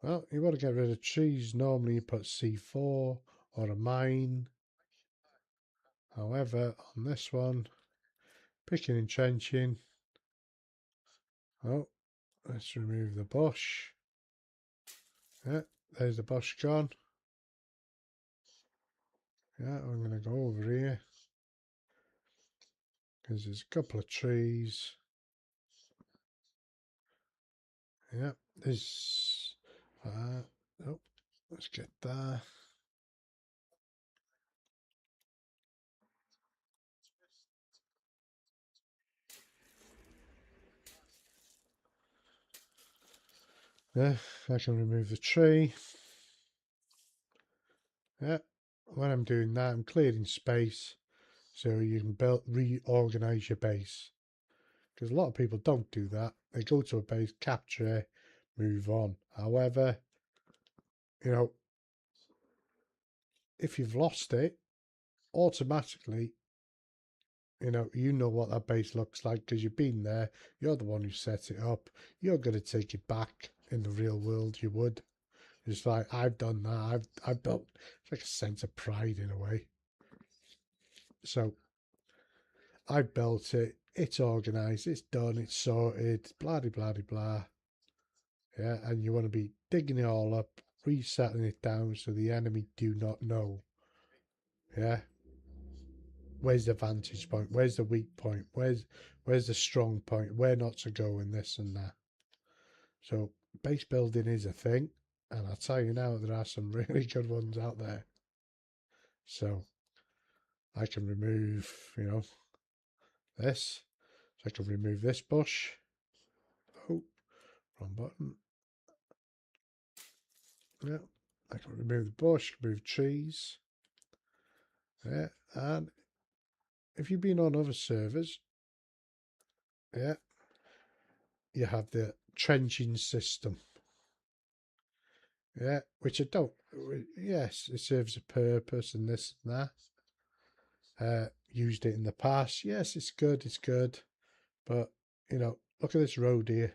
Well, you want to get rid of trees. Normally you put C4 or a mine. However, on this one, picking and trenching. Oh, let's remove the bush. Yeah, there's the bush gone. Yeah, I'm going to go over here because there's a couple of trees. Yeah, there's. Oh, let's get there. Yeah, I can remove the tree. Yeah, when I'm doing that, I'm clearing space so you can reorganize your base. Because a lot of people don't do that. They go to a base, capture it, move on. However, you know, if you've lost it, automatically, you know what that base looks like because you've been there. You're the one who set it up. You're going to take it back in the real world. You would. It's like I've done that. I've built. It's like a sense of pride in a way. So I built it. It's organised. It's done. It's sorted. Blah de blah de blah. Yeah, and you want to be digging it all up, resetting it down so the enemy do not know. Yeah, where's the vantage point? Where's the weak point? Where's the strong point? Where not to go in this and that. So base building is a thing, and I'll tell you now there are some really good ones out there. So I can remove, this. So I can remove this bush. Oh, wrong button. Yeah, I can remove the bush, remove trees. Yeah, and if you've been on other servers, yeah, you have the trenching system. Yeah, which I don't. Yes, it serves a purpose and this and that. Used it in the past. Yes, it's good. It's good. But look at this road here.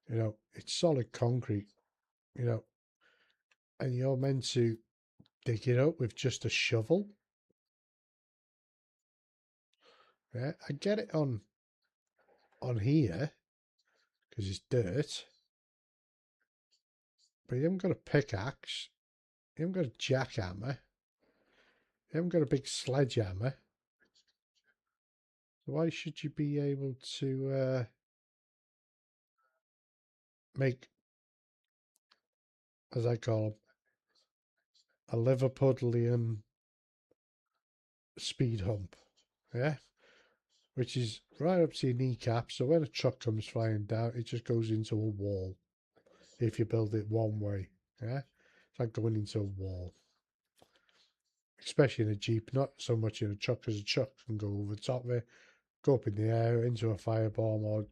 It's solid concrete. You know, and you're meant to dig it up with just a shovel. Yeah, I get it on here because it's dirt, but you haven't got a pickaxe. You haven't got a jackhammer. You haven't got a big sledgehammer. Why should you be able to make, as I call them, a Liverpudlian speed hump? Yeah, which is right up to your kneecap. So when a truck comes flying down, it just goes into a wall. If you build it one way, yeah, it's like going into a wall. Especially in a Jeep, not so much in a truck, because a truck can go over the top of it, go up in the air into a firebomb, or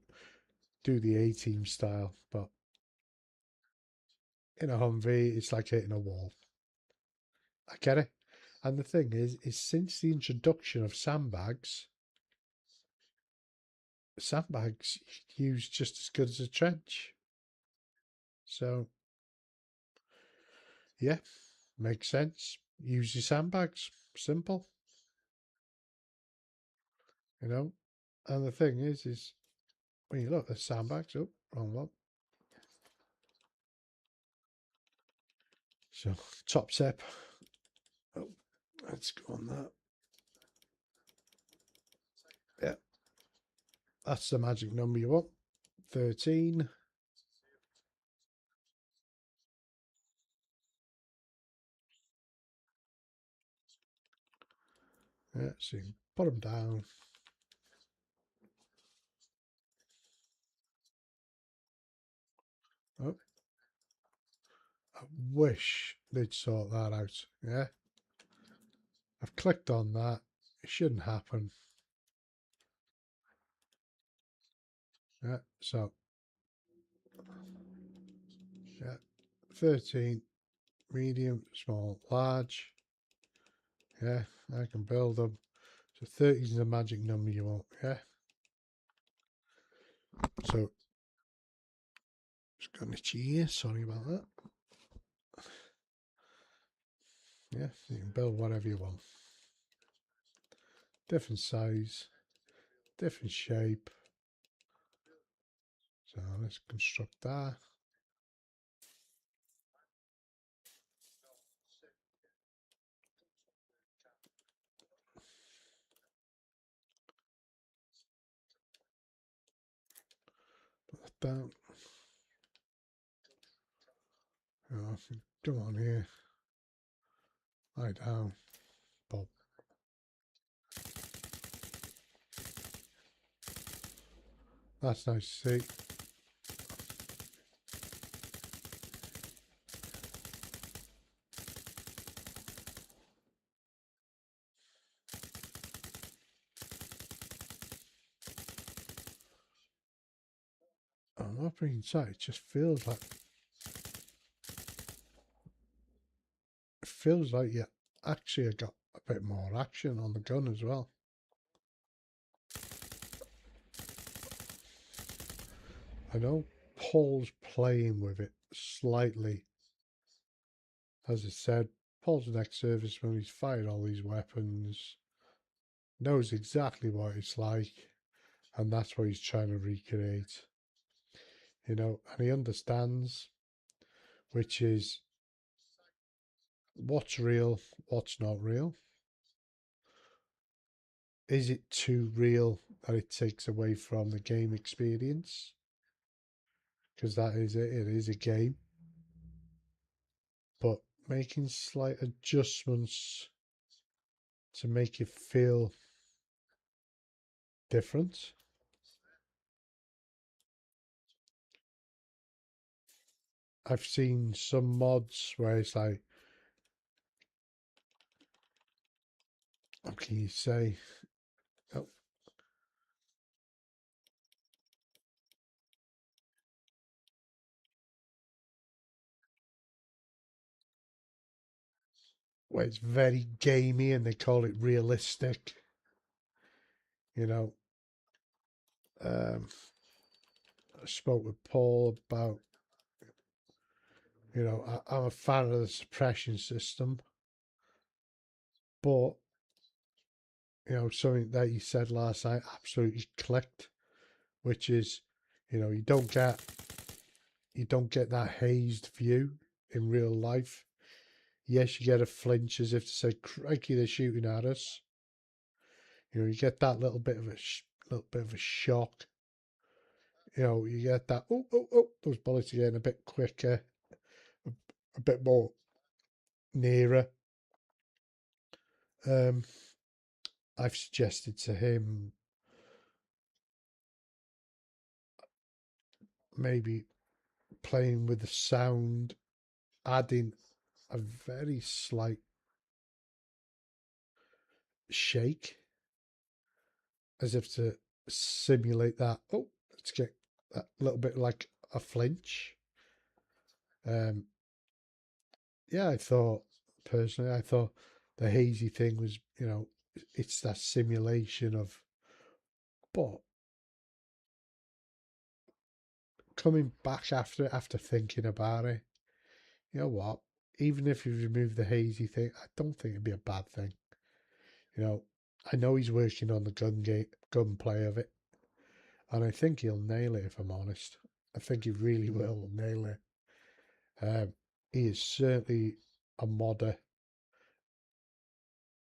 do the A-team style. But in a Humvee, it's like hitting a wall. I get it. And the thing is since the introduction of sandbags used just as good as a trench. So, yeah, makes sense. Use your sandbags. Simple, you know. And the thing is when you look at the sandbags, oh, wrong one. So, top step. Oh, let's go on that. Yeah, that's the magic number you want. 13. Yeah, so you can put them down. Oh, I wish they'd sort that out. Yeah, I've clicked on that. It shouldn't happen. Yeah, so yeah, 13, medium, small, large. Yeah, I can build them. So 30 is the magic number you want. Yeah. So just got an itchy ear. Sorry about that. Yeah, you can build whatever you want. Different size, different shape. So let's construct that. Put that down. Oh, come on here. Lie down. Bob. That's nice to see. I'm not being inside. It just feels like you actually got a bit more action on the gun as well. I know Paul's playing with it slightly. As I said, Paul's an ex-serviceman. He's fired all these weapons, knows exactly what it's like, and that's what he's trying to recreate. And he understands, which is what's real, what's not real. Is it too real that it takes away from the game experience? Because that is it. It is a game. But making slight adjustments to make it feel different. I've seen some mods where it's like, what can you say? Oh, where it's very gamey and they call it realistic. You know, I spoke with Paul about, I'm a fan of the suppression system, but, something that you said last night absolutely clicked, which is, you don't get that hazed view in real life. Yes, you get a flinch as if to say, "Crikey, they're shooting at us." You get that little bit of a shock. You get that, oh, oh, oh, those bullets are getting a bit quicker, a bit more nearer. Um, I've suggested to him maybe playing with the sound, adding a very slight shake, as if to simulate that. Oh, let's get that little bit like a flinch. Um, yeah, I thought the hazy thing was, it's that simulation of, but coming back after thinking about it, you know what? Even if you remove the hazy thing, I don't think it'd be a bad thing. I know he's working on the gunplay of it, and I think he'll nail it. If I'm honest, I think he really will nail it. He is certainly a modder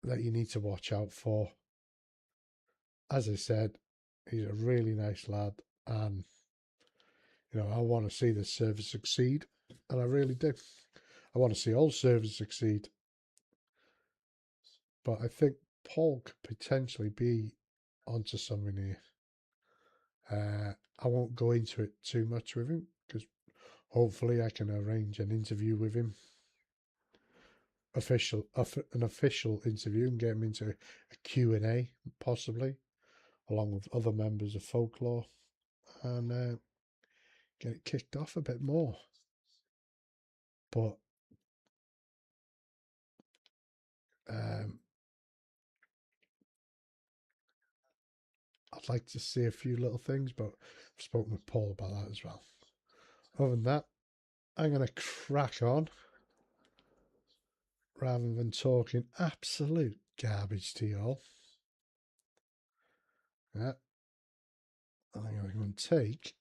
that you need to watch out for. As I said, he's a really nice lad, and I want to see this service succeed, and I really do. I want to see all servers succeed, but I think Paul could potentially be onto something here. I won't go into it too much with him because hopefully I can arrange an interview with him, an official interview, and get him into a Q&A possibly, along with other members of Folklore, and get it kicked off a bit more. But I'd like to see a few little things, but I've spoken with Paul about that as well. Other than that, I'm going to crack on rather than talking absolute garbage to you all. Yeah. I think I'm going to take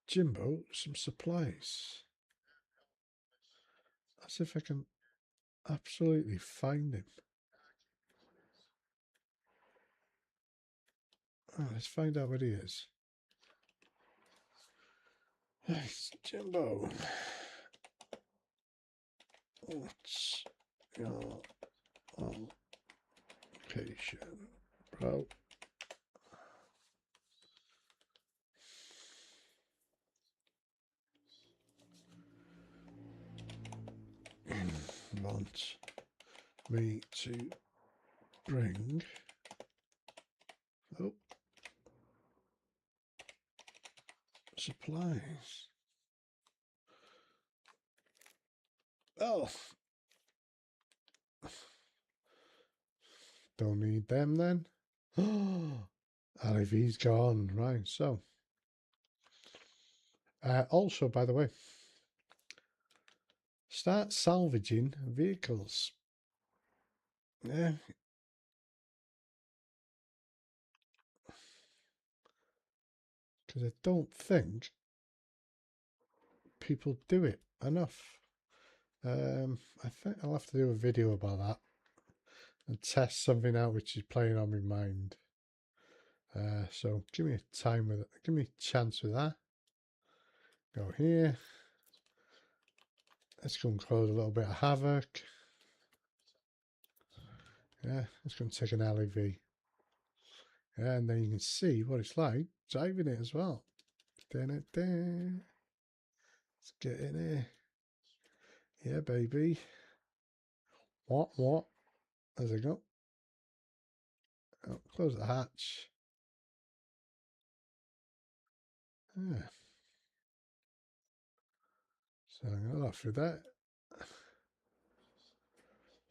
Jimbo some supplies. As if I can absolutely find him. Let's find out what he is. It's Jimbo. What's your location, bro? Want me to bring supplies? Oh, don't need them then. And he's gone, right? So, also, by the way, start salvaging vehicles. Yeah. Because I don't think people do it enough. I think I'll have to do a video about that and test something out which is playing on my mind. So give me a time with it. Give me a chance with that. Go here. Let's go and close a little bit of havoc. Yeah, let's go and take an LEV. Yeah, and then you can see what it's like driving it as well. Let's get in here. Yeah, baby. What? There we go. Oh, close the hatch. Yeah. So I'm going to through that.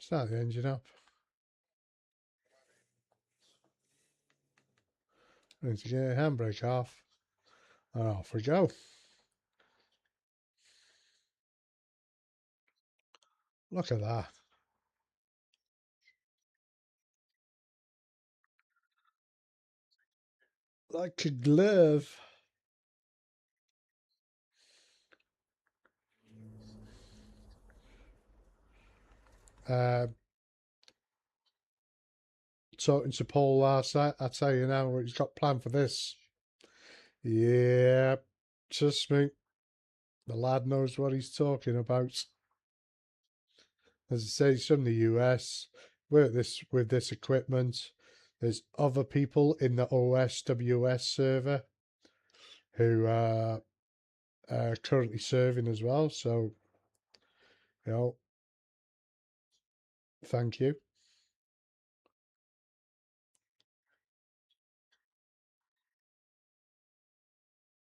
Start the engine up. Need to get a handbrake off. And off we go. Look at that. Like a glove. Uh, Talking to Paul last night, I tell you now what he's got planned for this. Yeah, trust me, the lad knows what he's talking about. As I say, he's from the US, work this with this equipment. There's other people in the OSWS server who are currently serving as well. So, you know, thank you.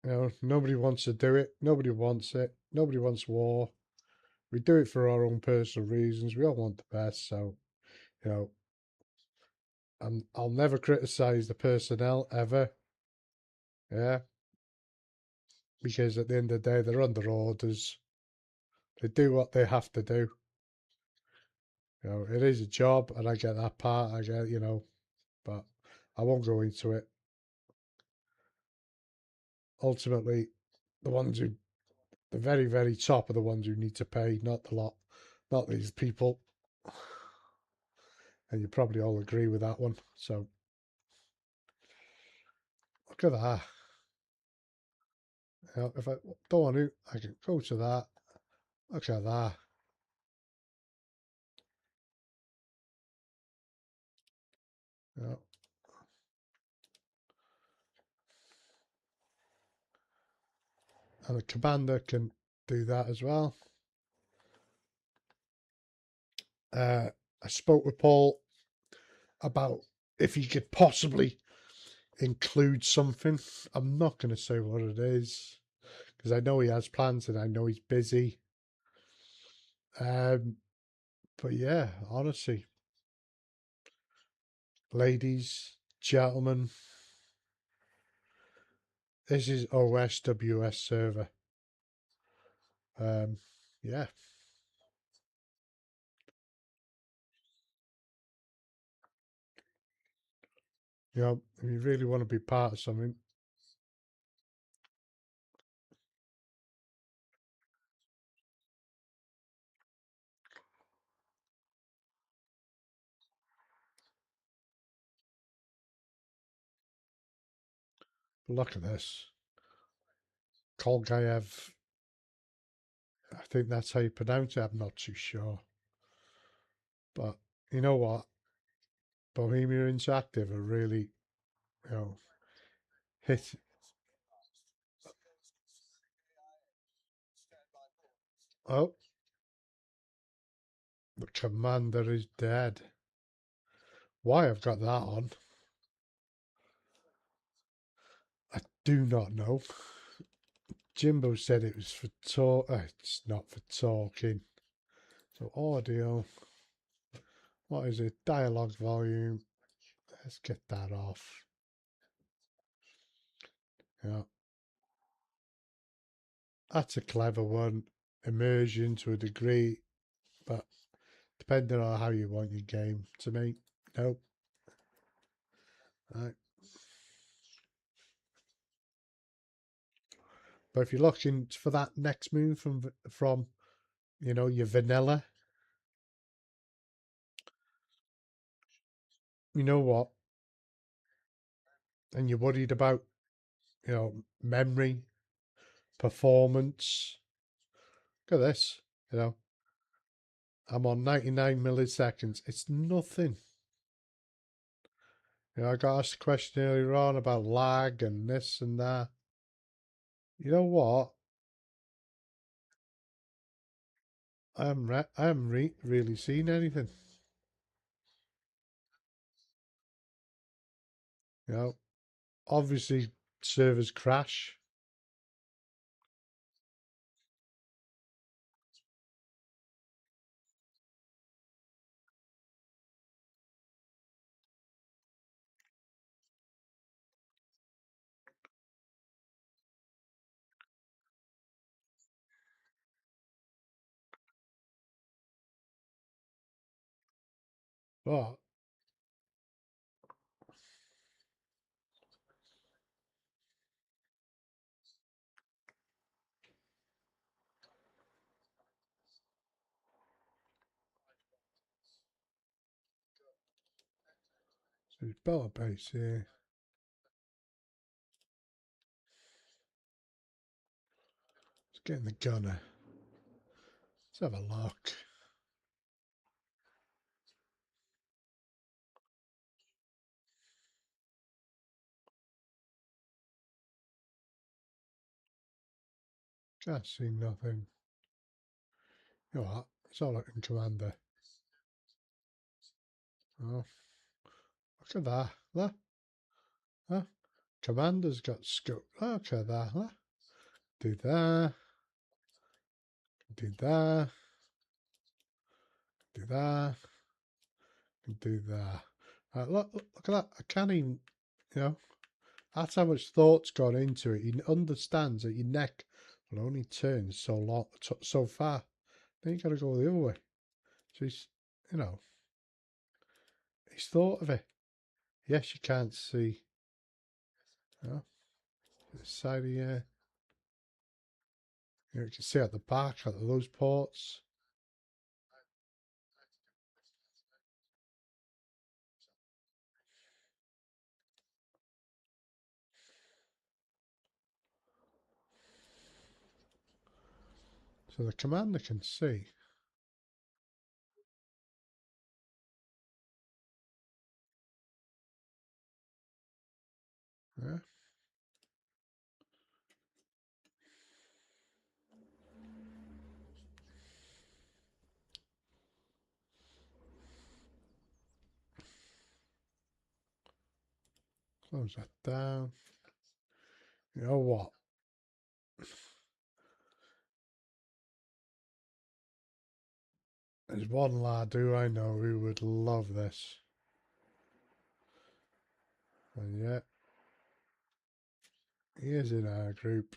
You know, nobody wants to do it. Nobody wants it. Nobody wants war. We do it for our own personal reasons. We all want the best. So, you know, I'll never criticize the personnel ever. Yeah, because at the end of the day, they're under orders. They do what they have to do. You know, it is a job, and I get that part. I get, but I won't go into it. Ultimately, the ones who, the very, very top are the ones who need to pay, not the lot, not these people. And you probably all agree with that one. So look at that. You know, if I don't want to, I can go to that. Look at that. You know, and the commander can do that as well. I spoke with Paul about if he could possibly include something. I'm not going to say what it is because I know he has plans and I know he's busy. But yeah, honestly, ladies, gentlemen, this is OSWS server. Yeah, if you really want to be part of something, look at this. Kolgaev, I think that's how you pronounce it. I'm not too sure. But you know what? Bohemia Interactive are really, you know, hit. Oh, the commander is dead. Why I've got that on, I do not know. Jimbo said it was for talk. It's not for talking. So audio. What is it? Dialogue volume. Let's get that off. Yeah, that's a clever one. Immersion to a degree, but depending on how you want your game. To me, nope. Right. But if you're looking for that next move from your vanilla, you know what, and you're worried about memory, performance. Look at this. I'm on 99 milliseconds. It's nothing. I got asked a question earlier on about lag and this and that. You know what? I haven't really seen anything. Obviously servers crash. But so he's built a base here. Let's get in the gunner. Let's have a look. Can't see nothing. You know what? It's all like in Commander. Oh, look at that. Look. Huh? Commander's got scope. Look at that. Huh? Do that. Do that. Do that. And do that. Look at that. I can't even, you know, that's how much thought's gone into it. He understands that your neck will only turn so long, so far. Then you got to go the other way. So he's, you know, he's thought of it. Yes, you can't see. You know, the side of your, you can see at the back at those ports. So the commander can see. Yeah. Close that down. You know what? There's one lad who I know who would love this. And yet, he is in our group.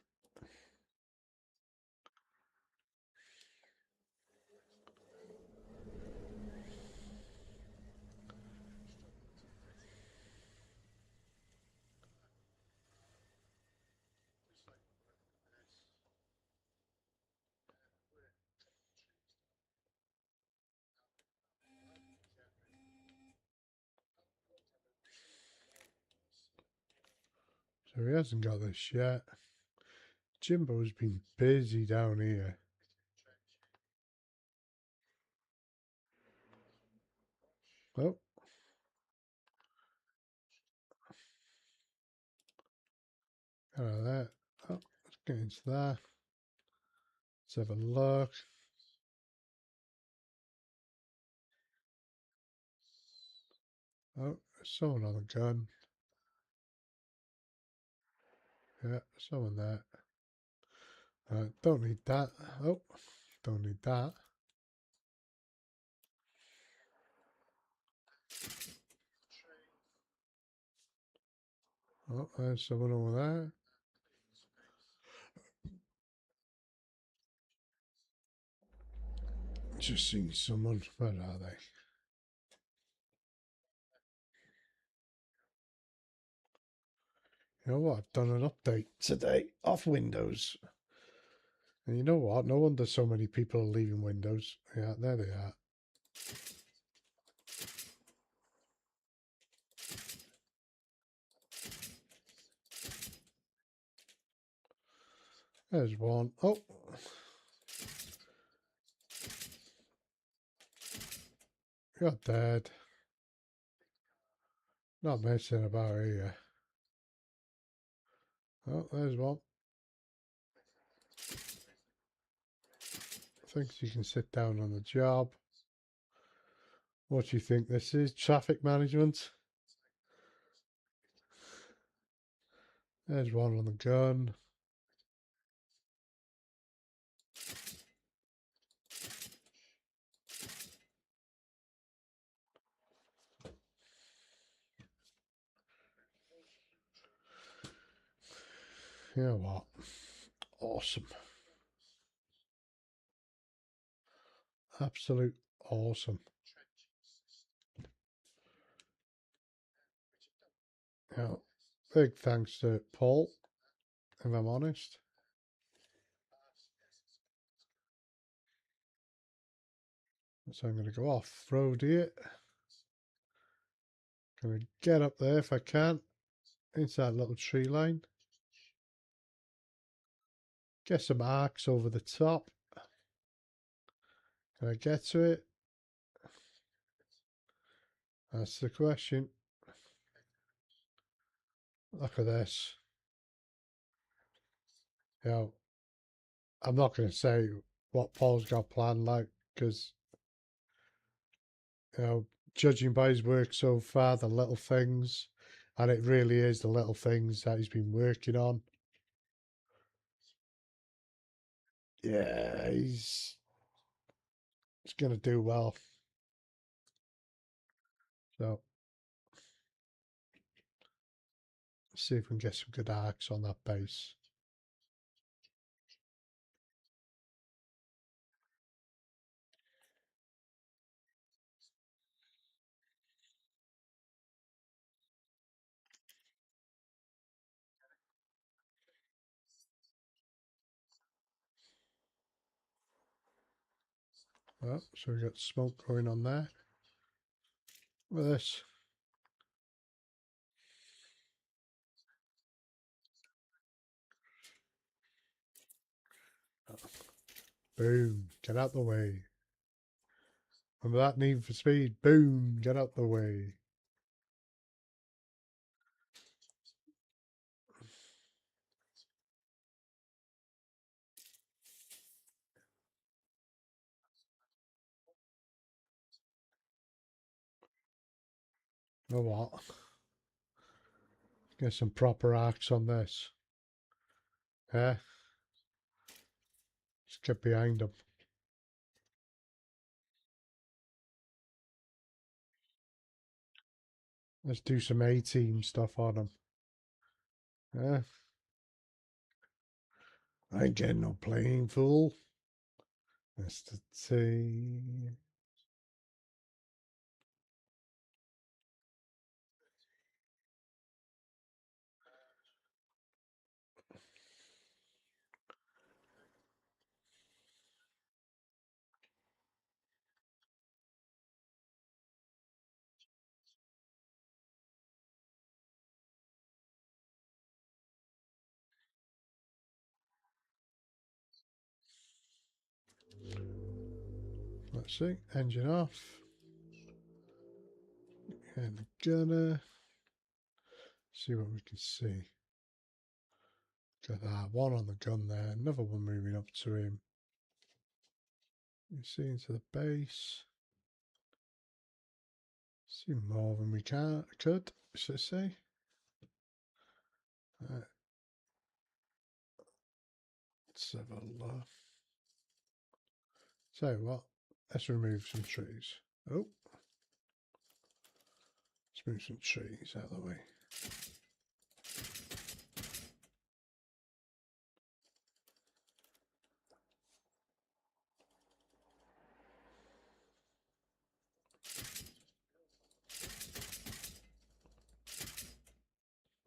So he hasn't got this yet. Jimbo's been busy down here. Oh. Hello there. Oh, let's get into that. Let's have a look. Oh, there's someone on the gun. Yeah, someone there. Don't need that. Oh, don't need that. Oh, there's someone over there. Just seen someone. Where are they? You know what? I've done an update today off Windows. And you know what? No wonder so many people are leaving Windows. Yeah, there they are. There's one. Oh. You're dead. Not messing about here. Oh, there's one. Thinks you can sit down on the job. What do you think this is? Traffic management? There's one on the gun. You know what? Awesome. Absolute awesome. Yeah. Big thanks to Paul, if I'm honest. So I'm going to go off-road here. Going to get up there if I can, into that little tree line. Get some arcs over the top. Can I get to it? That's the question. Look at this. You know, I'm not going to say what Paul's got planned, like, because, you know, judging by his work so far, the little things, and it really is the little things that he's been working on. Yeah, he's going to do well. So, see if we can get some good arcs on that base. Oh, so we got smoke going on there. Look at this. Boom, get out the way. Remember that Need for Speed? Boom, get out the way. You know what? Get some proper arcs on this. Yeah? Just get behind them. Let's do some A-team stuff on them. Yeah? I ain't getting no playing fool. Mr. T. Let's see. Engine off. And gunner. See what we can see. Got that one on the gun there. Another one moving up to him. You see into the base. See more than we could, should I say. Let's have a look. So what? Let's remove some trees. Oh. Let's move some trees out of the way.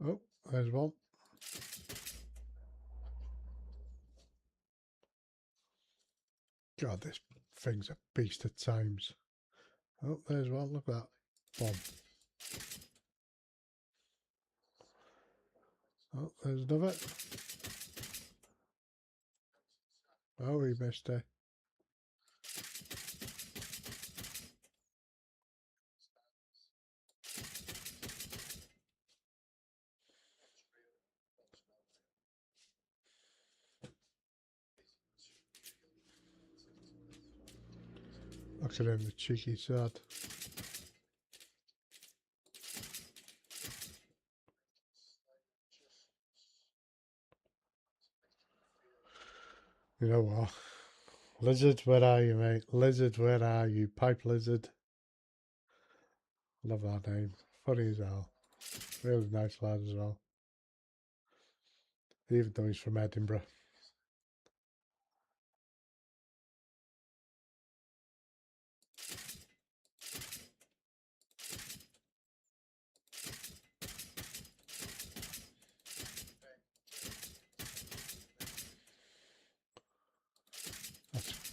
Oh, there's one. God, this thing's a beast at times. Oh, there's one. Look at that bomb. Oh, there's another. Oh, he missed it. Look at him, the cheeky sod. You know what? Lizard, where are you, mate? Lizard, where are you? Pipe Lizard. Love that name. Funny as hell. Really nice lad as well. Even though he's from Edinburgh.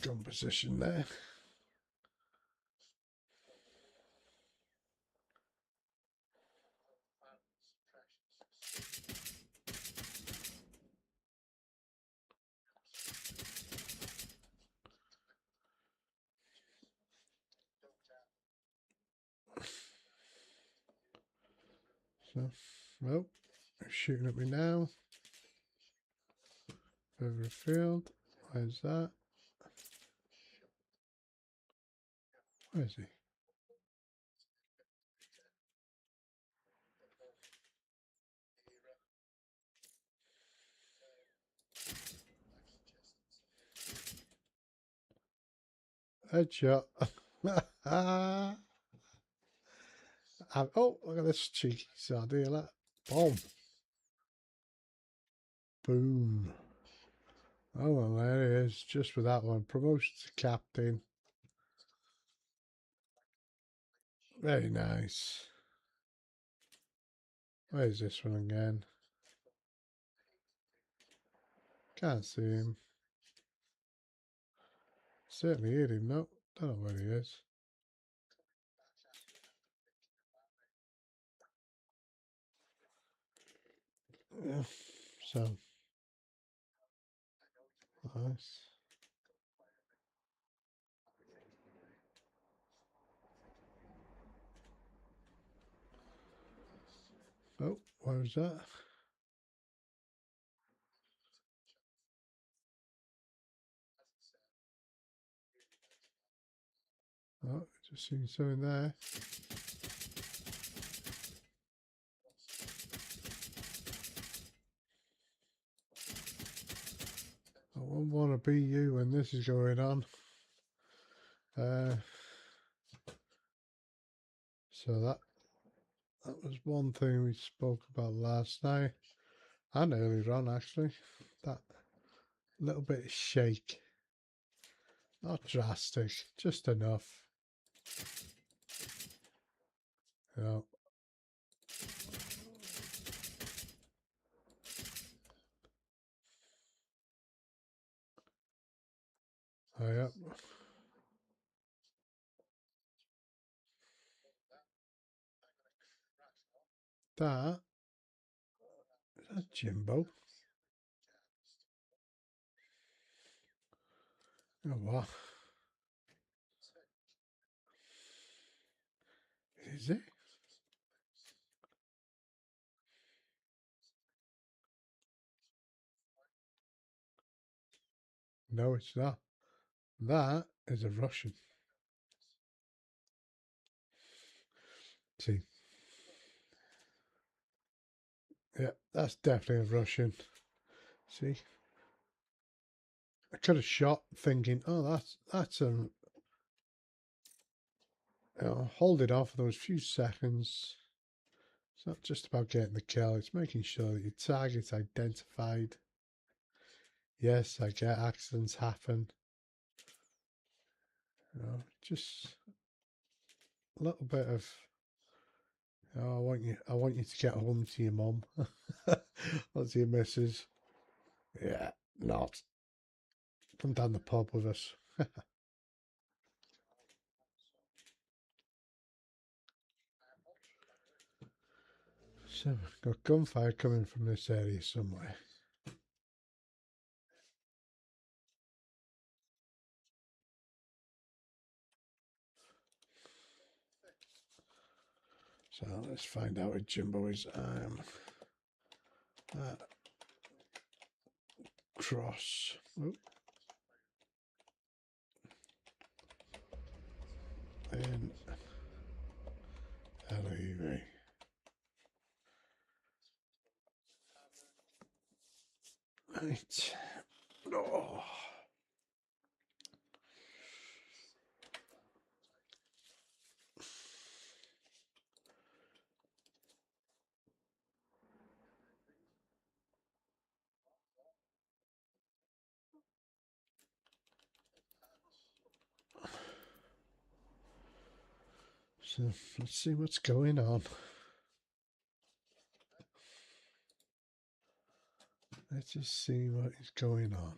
gun position there. So, well, they're shooting at me now. Further afield. Where's that? Where is he? Headshot. Oh, look at this cheeky sardine. That bomb. Boom. Oh, well, there he is. Just with that one. Promotion to captain. Very nice. Where's this one again? Can't see him. Certainly hear him. No, don't know where he is. Yeah. So nice. Oh, where was that? Oh, just seen something there. I wouldn't want to be you when this is going on. So that was one thing we spoke about last night and earlier on, actually. That little bit of shake, not drastic, just enough. You know. Oh, yeah. That is that Jimbo. You know what? Is it? No, it's not. That is a Russian. See. Yeah, that's definitely a Russian. See? I could have shot thinking, oh, that's a, hold it off for those few seconds. It's not just about getting the kill, it's making sure that your target's identified. Yes, I get accidents happen. Just a little bit of, I want you to get home to your mum. That's your missus. Yeah, not. Come down the pub with us. So, got gunfire coming from this area somewhere. So let's find out where Jimbo is. Cross. Oh. And LEV. Right. Oh. So let's see what's going on. Let's just see what is going on.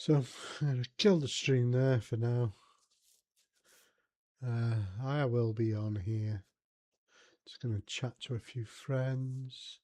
So I'm going to kill the stream there for now. I will be on here. Just going to chat to a few friends.